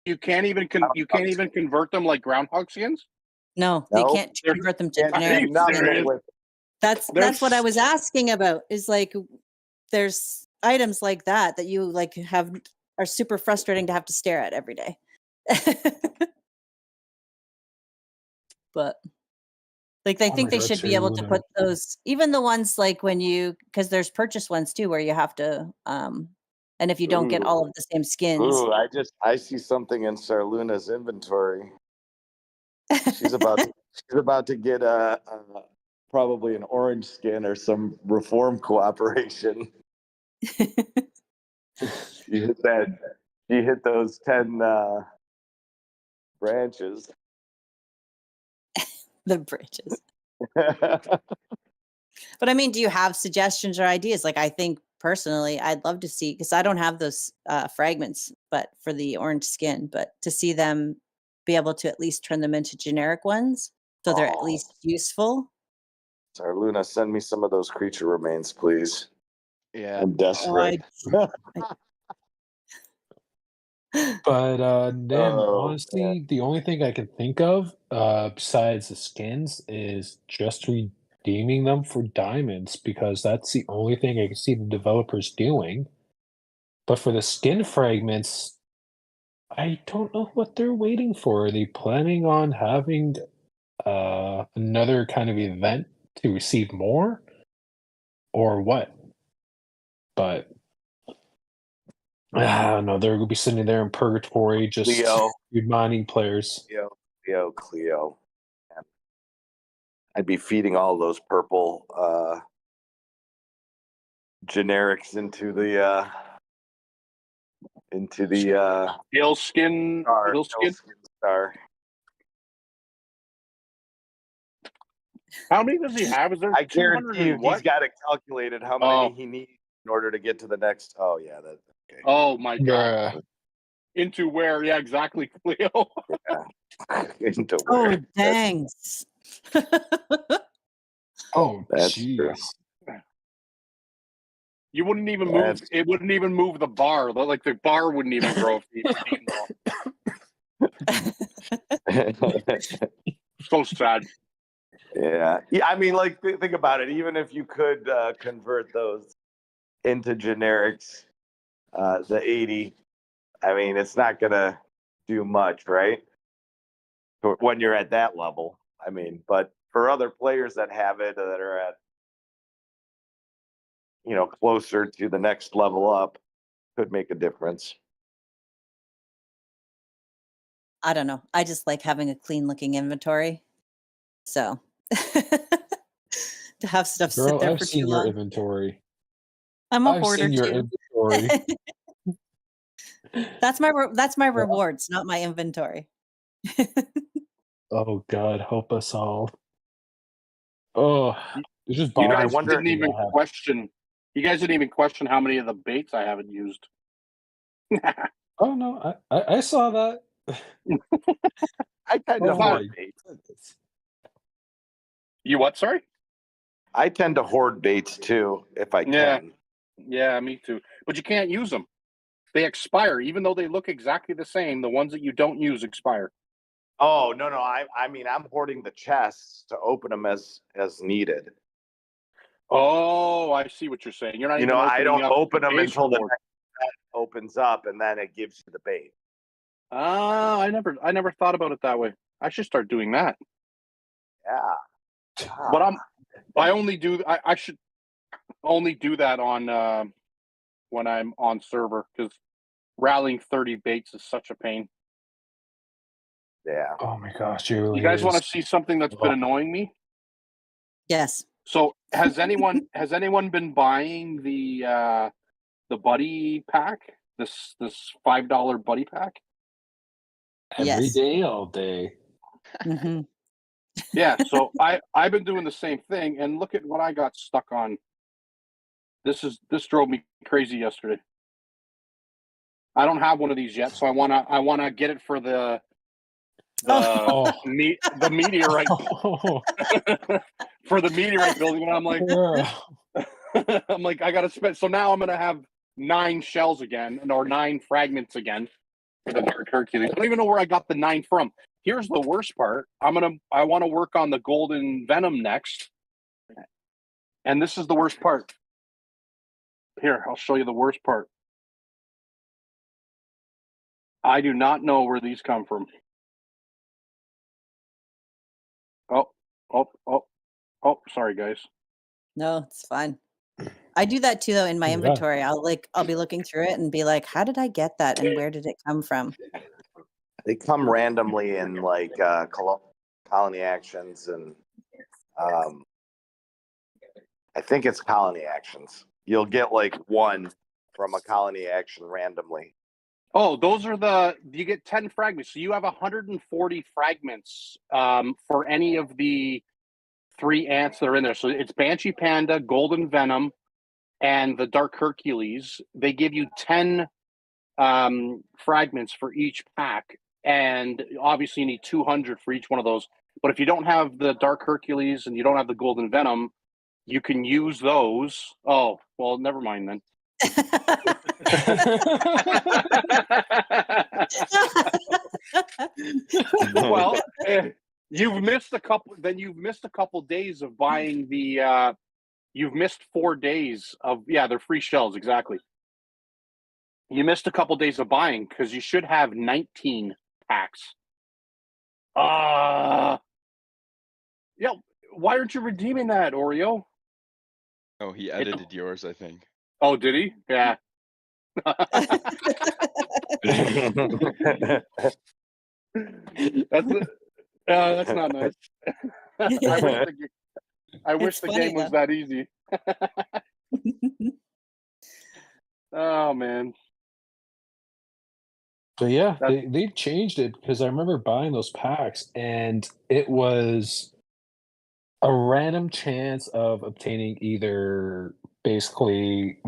You can't even convert them like groundhog skins. No, they No, can't They're- convert them to Can't generic. do nothing There is- with. That's what I was asking about. Is like there's items like that you like are super frustrating to have to stare at every day. But like I Oh think my they God, should be able to Luna. put those, even the ones like when because there's purchase ones too where you have to and if you don't get Ooh. all of the same skins. Ooh, I see something in Sarluna's inventory. She's about to get probably an orange skin or some reform cooperation. She hit that. She hit those 10 branches. The bridges. But I mean, do you have suggestions or ideas? Like, I think personally, I'd love to see, because I don't have those fragments, but for the orange skin, but to see them be able to at least turn them into generic ones, so they're at Oh. least useful. Sorry, Luna, send me some of those creature remains, please. Yeah. I'm desperate. But Nim, Oh, honestly, the only thing I can think of, besides the skins, is just redeeming them for diamonds, because that's the only thing I can see the developers doing. But for the skin fragments, I don't know what they're waiting for. Are they planning on having another kind of event to receive more, or what? But I don't know. They're gonna be sitting there in purgatory, just Leo. reminding players. Cleo. I'd be feeding all those purple generics into the Hillskin. star. Hillskin. Star. How many does he have? Is there I 200 guarantee you, and what? he's got it calculated how many he needs in order to get to the next. Oh yeah, that's okay. Oh my god. Bruh. Into where? Yeah, exactly, Cleo. Into Oh, where? dang. Oh, That's true. jeez. You wouldn't even move. That's- It wouldn't even move the bar. Like the bar wouldn't even grow if you didn't know. So sad. Yeah. I mean, like, think about it. Even if you could convert those into generics, the 80, I mean, it's not gonna do much, right? When you're at that level, I mean, but for other players that have it that are at, closer to the next level up, could make a difference. I don't know. I just like having a clean looking inventory. So to have stuff sit Girl, there I've for seen too your long. inventory. I'm a I've hoarder seen your too. inventory. That's my rewards, not my inventory. Oh God, help us all. Oh, it just You bothers guys I wonder- didn't even question. You guys didn't even question how many of the baits I haven't used. Oh no, I saw that. I tend to Oh hoard my baits. goodness. You what? Sorry. I tend to hoard baits too, if I Yeah. can. Yeah, me too. But you can't use them. They expire, even though they look exactly the same. The ones that you don't use expire. Oh no, I mean, I'm hoarding the chests to open them as needed. Oh, I see what you're saying. You're not. even I don't opening up open them base until the reward. next set opens up, and then it gives you the bait. Ah, I never thought about it that way. I should start doing that. Yeah. But I should only do that on when I'm on server, because rallying 30 baits is such a pain. Yeah. Oh my gosh, it really You guys want to is. see something that's been Oh. annoying me? Yes. So has anyone been buying the buddy pack? This $5 buddy pack? Every Yes. day, all day. Hmm. Yeah, so I've been doing the same thing, and look at what I got stuck on. This drove me crazy yesterday. I don't have one of these yet, so I wanna get it for the Oh. the meteorite Oh, for the meteorite building, and I'm like, girl. I'm like, I gotta spend. So now I'm gonna have 9 shells again, or 9 fragments again for the Dark Hercules. I don't even know where I got the 9 from. Here's the worst part. I want to work on the golden venom next, and this is the worst part. Here, I'll show you the worst part. I do not know where these come from. Oh, sorry guys. No, it's fine. I do that too, though, in my Oh my God. inventory. I'll be looking through it and be like, how did I get that, and where did it come from? They come randomly in like colony actions, and I think it's colony actions. You'll get like one from a colony action randomly. Oh, you get 10 fragments. So you have 140 fragments for any of the three ants that are in there. So it's Banshee Panda, Golden Venom, and the Dark Hercules. They give you 10 fragments for each pack, and obviously you need 200 for each one of those. But if you don't have the Dark Hercules and you don't have the Golden Venom, you can use those. Oh, well, never mind then. Well, you've missed a couple. Then you've missed a couple days of buying the. You've missed 4 days of they're free shells exactly. You missed a couple days of buying because you should have 19 packs. Yeah. Why aren't you redeeming that, Oreo? Oh, he edited yours, I think. Oh, did he? Yeah. That's not nice. I wish the funny, game was though. that easy. Oh man. But yeah, That's- they changed it because I remember buying those packs and it was a random chance of obtaining either basically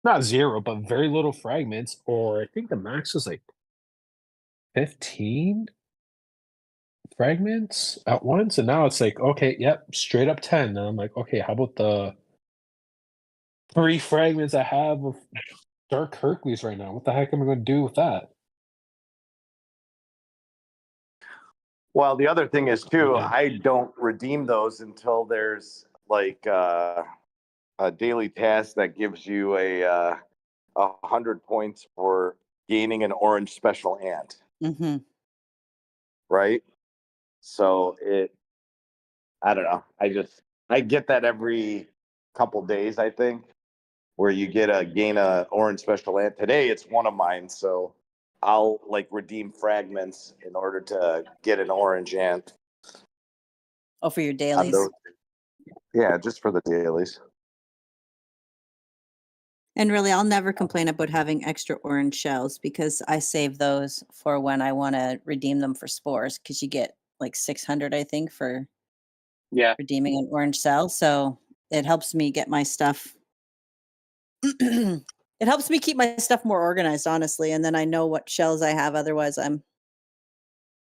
not zero, but very little fragments, or I think the max was like 15 fragments at once. And now it's like, okay, yep, straight up 10. And I'm like, okay, how about the 3 fragments I have of Dark Hercules right now? What the heck am I going to do with that? Well, the other thing is too, Yeah. I don't redeem those until there's like a daily task that gives you a 100 points for gaining an orange special ant, Hmm. right? So I don't know. I get that every couple days, I think, where you gain a orange special ant. Today it's one of mine, so I'll like redeem fragments in order to get an orange ant. Oh, for your on dailies. those. Yeah, just for the dailies. And really, I'll never complain about having extra orange shells because I save those for when I want to redeem them for spores because you get like 600, I think, for Yeah. redeeming an orange shell. So it helps me get my stuff. It helps me keep my stuff more organized, honestly. And then I know what shells I have. Otherwise, I'm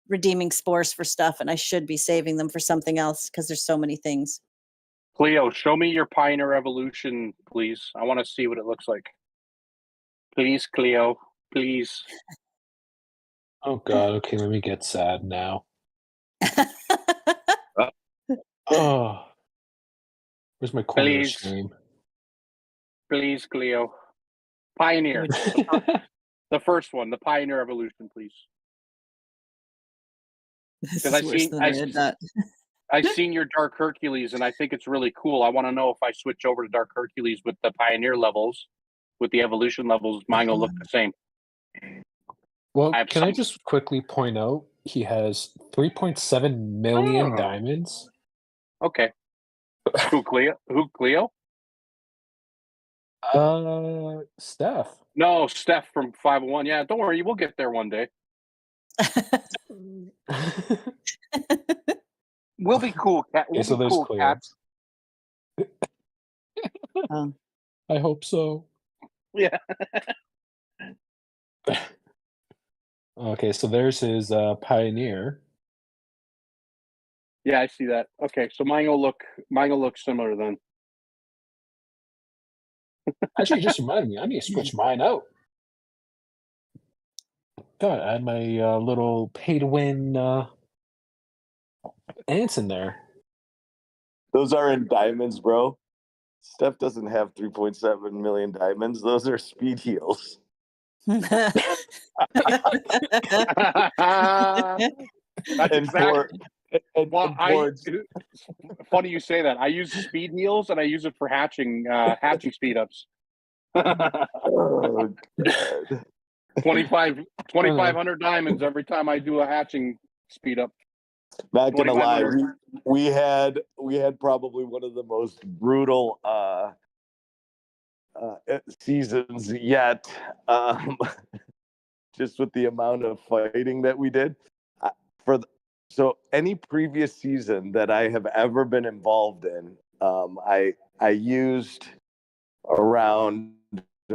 redeeming spores for stuff and I should be saving them for something else because there's so many things. Cleo, show me your Pioneer Evolution, please. I want to see what it looks like. Please, Cleo. Please. Oh god, okay, let me get sad now. Oh, where's my corner of Please. shame? Please, Cleo. Pioneer. The first one, the Pioneer Evolution, please. This 'Cause is worse than I had that. I've seen your Dark Hercules, and I think it's really cool. I want to know if I switch over to Dark Hercules with the Pioneer levels, with the Evolution levels, mine will look the same. Well, I have can I some- just quickly point out he has 3.7 million Oh. diamonds? Okay. Who, Cleo? Steph. No, Steph from 501. Yeah, don't worry, we'll get there one day. We'll be cool, cat. We'll Okay, so be there's cool, Cleo. cats. Oh. I hope so. Yeah. Okay, so there's his Pioneer. Yeah, I see that. Okay, so mine will look similar then. Actually, it just reminded me, I need to switch mine out. Gotta add my little pay-to-win ants in there. Those are in diamonds, bro. Steph doesn't have 3.7 million diamonds. Those are speed heals. That's And exactly. Well, boards. funny you say that. I use speed heals and I use it for hatching speed ups. Oh, God. 2,500 diamonds every time I do a hatching speed up. Not gonna lie, 2,500. we had probably one of the most brutal seasons yet. Just with the amount of fighting that we did. So any previous season that I have ever been involved in, I used around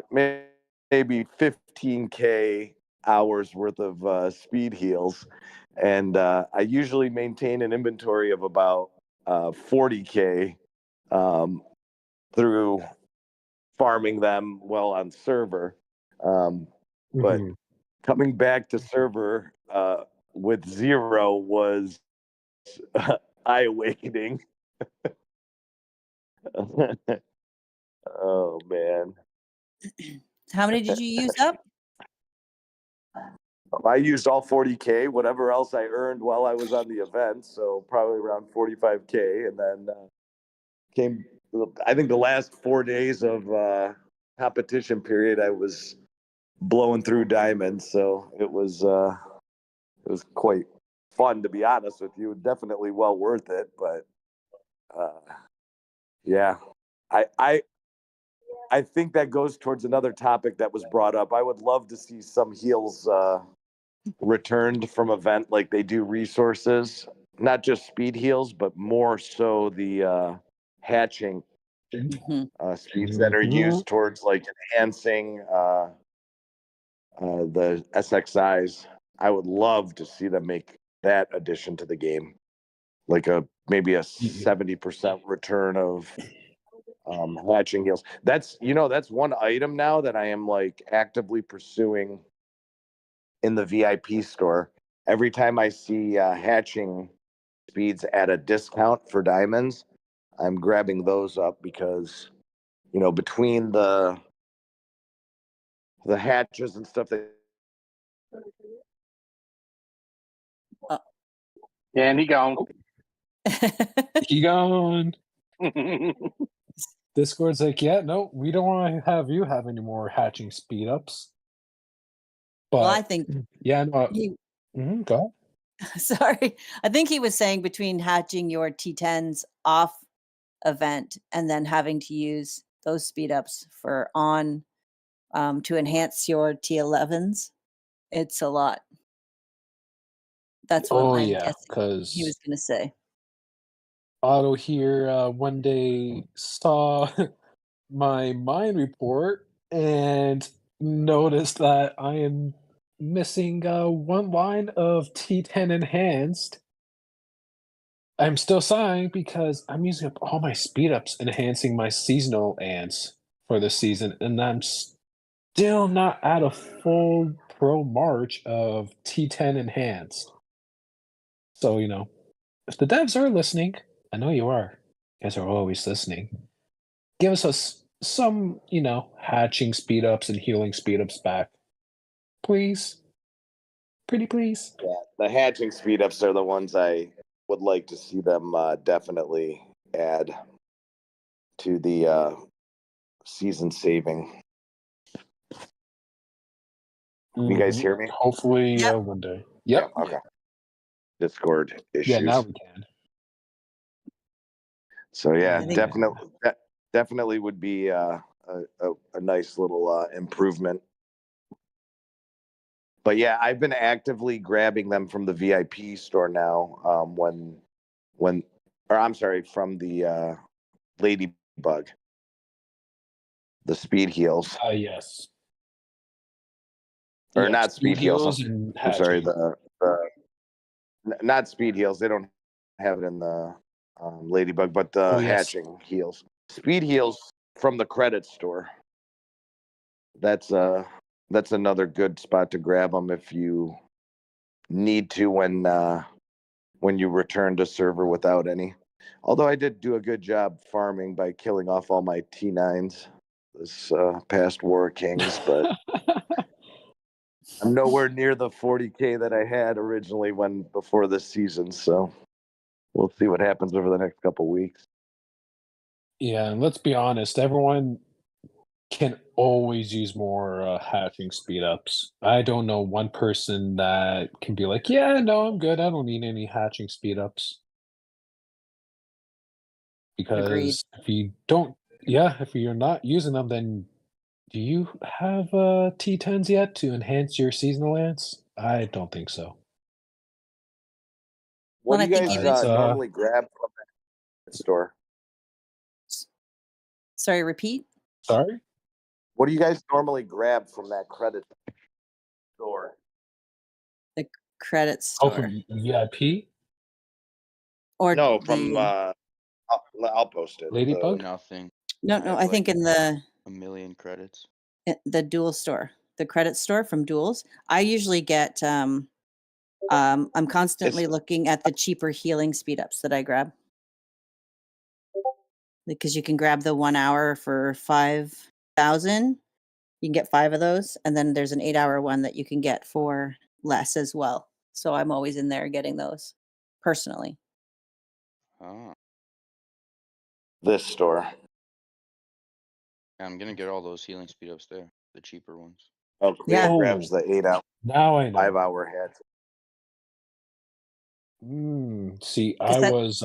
maybe 15K hours worth of speed heals, and I usually maintain an inventory of about 40K through farming them well on server. But Mhm. coming back to server with 0 was eye awakening. Oh man. How many did you use up? I used all 40K, whatever else I earned while I was on the event, so probably around 45K, and then came. I think the last 4 days of competition period, I was blowing through diamonds, so it was quite fun, to be honest with you. Definitely well worth it, but yeah, I think that goes towards another topic that was brought up. I would love to see some heals returned from event like they do resources, not just speed heals, but more so the hatching Mhm. speeds that are Mhm. used towards like enhancing the SXIs. I would love to see them make that addition to the game, like maybe a 70% return of hatching heals. That's that's one item now that I am like actively pursuing in the VIP store. Every time I see hatching speeds at a discount for diamonds, I'm grabbing those up because between the hatches and stuff that And he gone. He gone. Discord's like, yeah, no, we don't want to have you have any more hatching speed ups. But Well, I think yeah, no, he go. sorry. I think he was saying between hatching your T10s off event and then having to use those speed ups for on to enhance your T11s. It's a lot. That's what Oh I'm yeah, guessing he was because going to say. Otto here one day saw my mine report and noticed that I am missing one line of T10 enhanced. I'm still sighing because I'm using up all my speed ups enhancing my seasonal ants for this season, and I'm still not at a full pro march of T10 enhanced. So, if the devs are listening, I know you are. You guys are always listening. Give us some, hatching speed ups and healing speed ups back. Please. Pretty please. the hatching speed ups are the ones I would like to see them definitely add to the season saving. You guys hear me? Hopefully Yep. one day. Yeah. Yep. Okay. Discord issues. Yeah, now we can. So yeah, I think- definitely would be a nice little improvement. But yeah, I've been actively grabbing them from the VIP store now. From the Ladybug, the speed heals, Yes. or Yeah, not speed heals. and I'm sorry, hatching. not speed heals. They don't have it in the Ladybug, but the Oh, yes. hatching heals. Speed heals from the credit store. That's another good spot to grab them if you need to when you return to server without any. Although I did do a good job farming by killing off all my T9s this past War of Kings, but I'm nowhere near the 40K that I had originally before this season. So we'll see what happens over the next couple weeks. Yeah, and let's be honest, everyone can always use more hatching speed ups. I don't know one person that can be like, yeah, no, I'm good. I don't need any hatching speed ups. Agreed. Because if you're not using them, then do you have T10s yet to enhance your seasonal ants? I don't think so. What Well, do I you think guys even- normally grab from that store? Sorry, repeat. Sorry? What do you guys normally grab from that credit store? Credit Oh, store. from VIP? Or No, from the, I'll post it. Ladybug? Nothing. no, I no, have, I think like, in the a million credits. the dual store, the credit store from Duels. I usually get I'm constantly It's- looking at the cheaper healing speed ups that I grab. Because you can grab the 1 hour for 5,000. You can get 5 of those, and then there's an 8-hour one that you can get for less as well. So I'm always in there getting those personally. Oh, This store. I'm gonna get all those healing speed ups there, the cheaper ones. Oh, Cleo Yeah. grabs the 8 hour, Now I know. 5 hour hats. See, 'Cause I that- was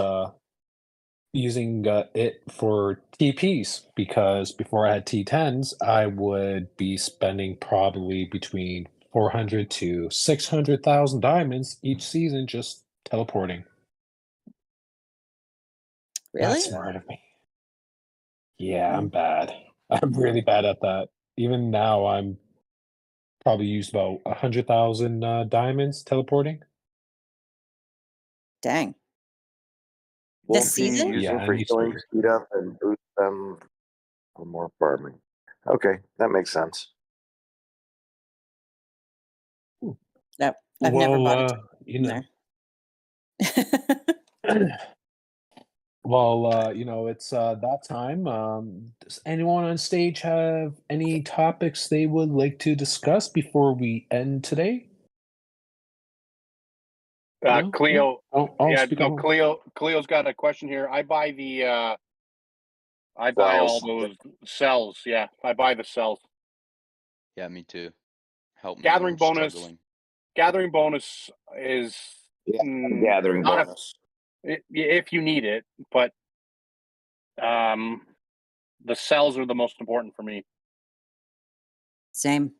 using it for TPs because before I had T10s, I would be spending probably between 400 to 600,000 diamonds each season just teleporting. Really? That's smart of me. Yeah, I'm bad. I'm really bad at that. Even now, I'm probably used about 100,000 diamonds teleporting. Dang. Won't This you season? use Yeah, them I for need healing to. speed up and boost them for more farming? Okay, that makes sense. No, I've never Well, bought a you in know, there. well, it's that time. Does anyone on stage have any topics they would like to discuss before we end today? No? Cleo, I'll yeah, speak no, on. Cleo's got a question here. I buy I buy all Cells. those cells. Yeah, I buy the cells. Yeah, me too. Help me. Gathering I'm bonus. struggling. Gathering bonus is Yeah, mm, gathering not a- bonus. if you need it, but the cells are the most important for me. Same.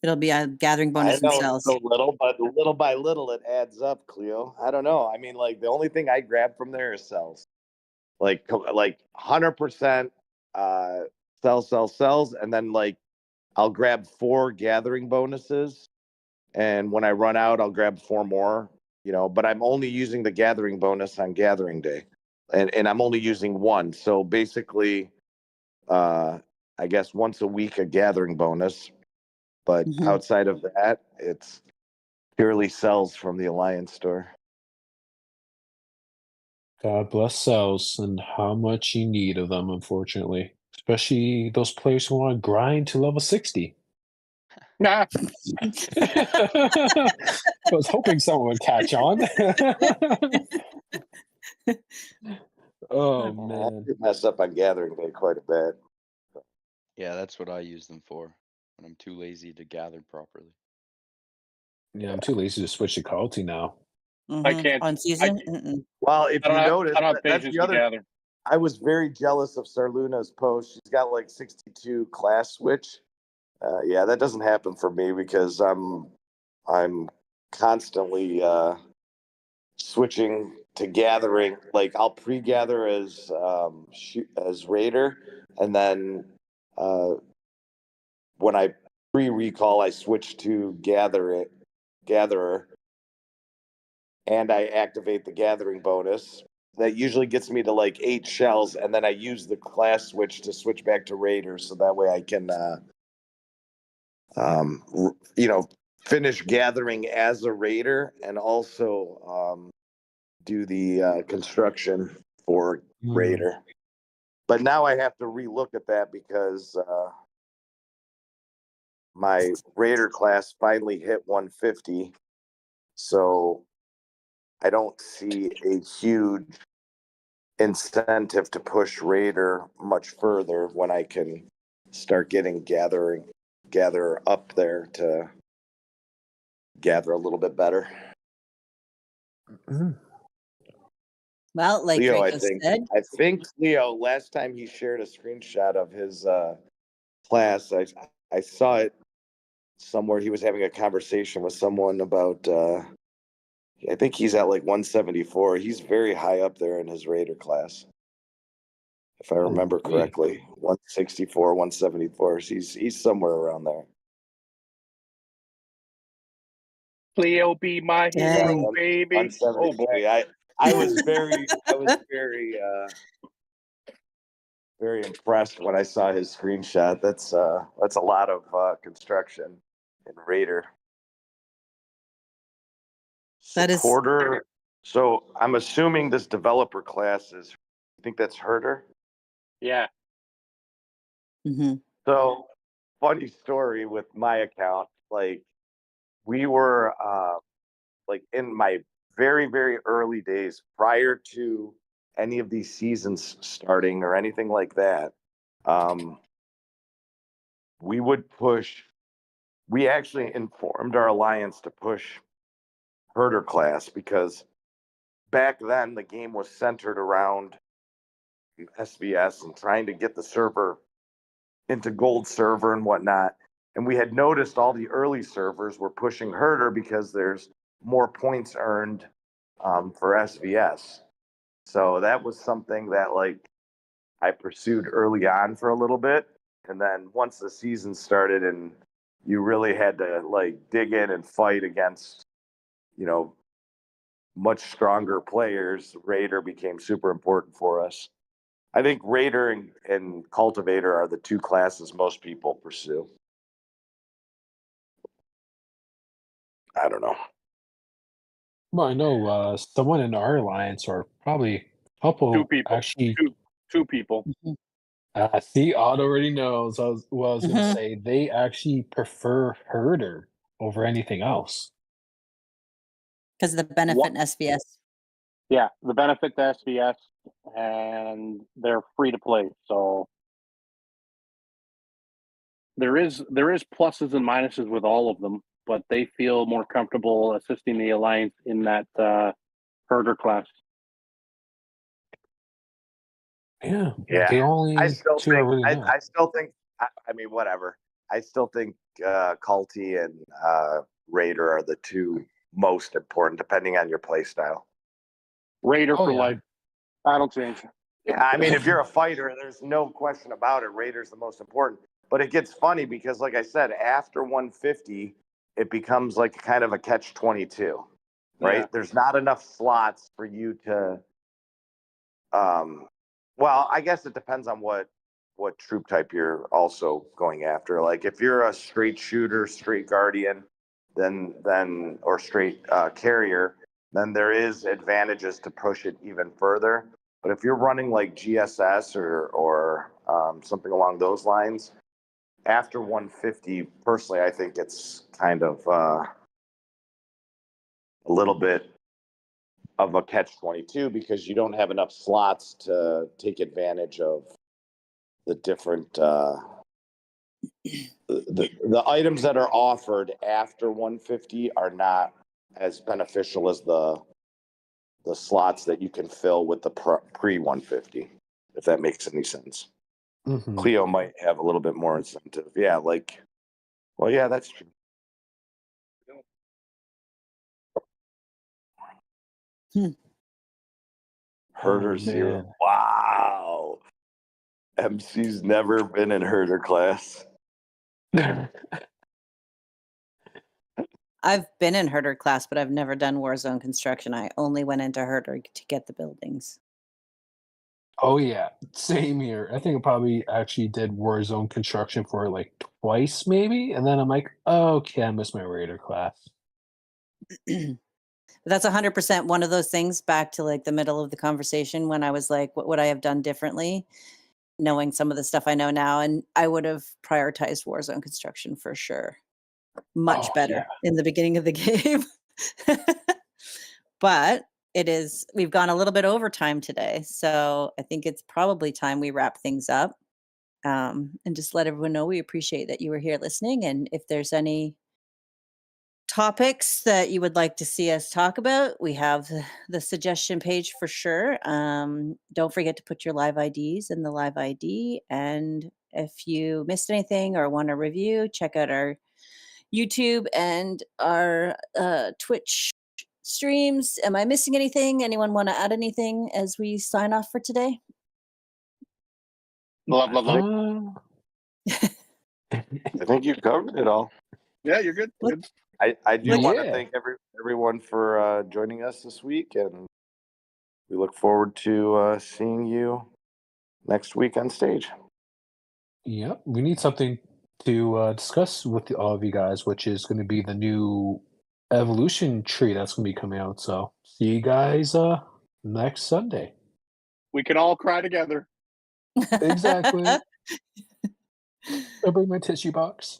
It'll be a gathering I bonus know and it's cells. so little, but little by little it adds up, Cleo. I don't know. I mean, like the only thing I grab from there is cells. Like 100% cells, and then like I'll grab 4 gathering bonuses, and when I run out, I'll grab 4 more. But I'm only using the gathering bonus on gathering day, and I'm only using 1. So basically, I guess once a week a gathering bonus. But Mhm. outside of that, it's purely cells from the Alliance store. God bless cells and how much you need of them, unfortunately. Especially those players who want to grind to level 60. Nah, I was hoping someone would catch on. Oh, I man. did mess up on gathering day quite a bit. Yeah, that's what I use them for when I'm too lazy to gather properly. Yeah, I'm too lazy to switch to Culty now. Mhm. can't- On season. Mm-mm. Well, if I you don't have, notice, I don't have that's patience the to other. gather. I was very jealous of Sarluna's post. She's got like 62 class switch. Yeah, that doesn't happen for me because I'm constantly switching to gathering. Like I'll pre-gather as raider, and then when I pre-recall, I switch to gatherer, and I activate the gathering bonus. That usually gets me to like 8 shells, and then I use the class switch to switch back to raider, so that way I can finish gathering as a raider and also do the construction for raider. But now I have to relook at that because my raider class finally hit 150. So I don't see a huge incentive to push raider much further when I can start getting gatherer up there to gather a little bit better. Mhm. Well, like Leo, Draco said, I think Leo, last time he shared a screenshot of his class, I saw it somewhere. He was having a conversation with someone about I think he's at like 174. He's very high up there in his Raider class. If I remember wait. correctly, 164, 174. He's somewhere around there. Cleo be my hero, Dang. baby. Oh boy. 173. I was very very impressed when I saw his screenshot. That's a lot of construction in Raider. That is- Supporter. So I'm assuming this developer class is, I think that's Herder. Yeah. Mhm. So funny story with my account. Like we were like in my very, very early days prior to any of these seasons starting or anything like that. We actually informed our alliance to push Herder class because back then the game was centered around SVS and trying to get the server into gold server and whatnot. And we had noticed all the early servers were pushing Herder because there's more points earned for SVS. So that was something that like I pursued early on for a little bit. And then once the season started and you really had to like dig in and fight against, you know, much stronger players, Raider became super important for us. I think Raider and Cultivator are the two classes most people pursue. I don't know. Well, I know someone in our alliance, or probably a couple, Two people. actually. Two people. See, Odd already knows. What I was gonna Mhm. say. They actually prefer Herder over anything else. Because the benefit in SBS. Yeah, the benefit to SBS, and they're free to play. So there is pluses and minuses with all of them, but they feel more comfortable assisting the alliance in that herder class. Yeah. Yeah, The only I still two I think really know. I still think I mean whatever. I still think Culty and Raider are the two most important, depending on your play style. Raider Oh, for yeah. life. Battle change. Yeah, I mean, if you're a fighter, there's no question about it. Raider's the most important. But it gets funny because, like I said, after 150, it becomes like kind of a catch-22, right? Yeah. There's not enough slots for you to. Well, I guess it depends on what troop type you're also going after. Like if you're a straight shooter, straight guardian, then or straight carrier, then there is advantages to push it even further. But if you're running like GSS or something along those lines, after 150, personally, I think it's kind of a little bit of a catch-22 because you don't have enough slots to take advantage of the different the items that are offered after 150 are not as beneficial as the slots that you can fill with the pre 150, if that makes any sense. Mhm. Cleo might have a little bit more incentive. Yeah, like, well, yeah, that's true. Herder Oh, zero. man. Wow. MC's never been in Herder class. I've been in herder class, but I've never done Warzone construction. I only went into herder to get the buildings. Oh yeah, same here. I think I probably actually did Warzone construction for like twice, maybe, and then I'm like, oh, okay, I missed my Raider class. That's 100% one of those things, back to like the middle of the conversation when I was like, what would I have done differently? Knowing some of the stuff I know now, and I would have prioritized Warzone construction for sure. Much Oh, better yeah. in the beginning of the game. But we've gone a little bit over time today. So I think it's probably time we wrap things up. And just let everyone know we appreciate that you were here listening. And if there's any topics that you would like to see us talk about, we have the suggestion page for sure. Don't forget to put your live IDs in the live ID. And if you missed anything or want a review, check out our YouTube and our Twitch streams. Am I missing anything? Anyone want to add anything as we sign off for today? Love. I think you covered it all. Yeah, you're good. Look- Good. I do want to Yeah. thank everyone for joining us this week, and we look forward to seeing you next week on stage. Yep, we need something to discuss with all of you guys, which is going to be the new evolution tree that's going to be coming out. So see you guys next Sunday. We can all cry together. Exactly. I'll bring my tissue box.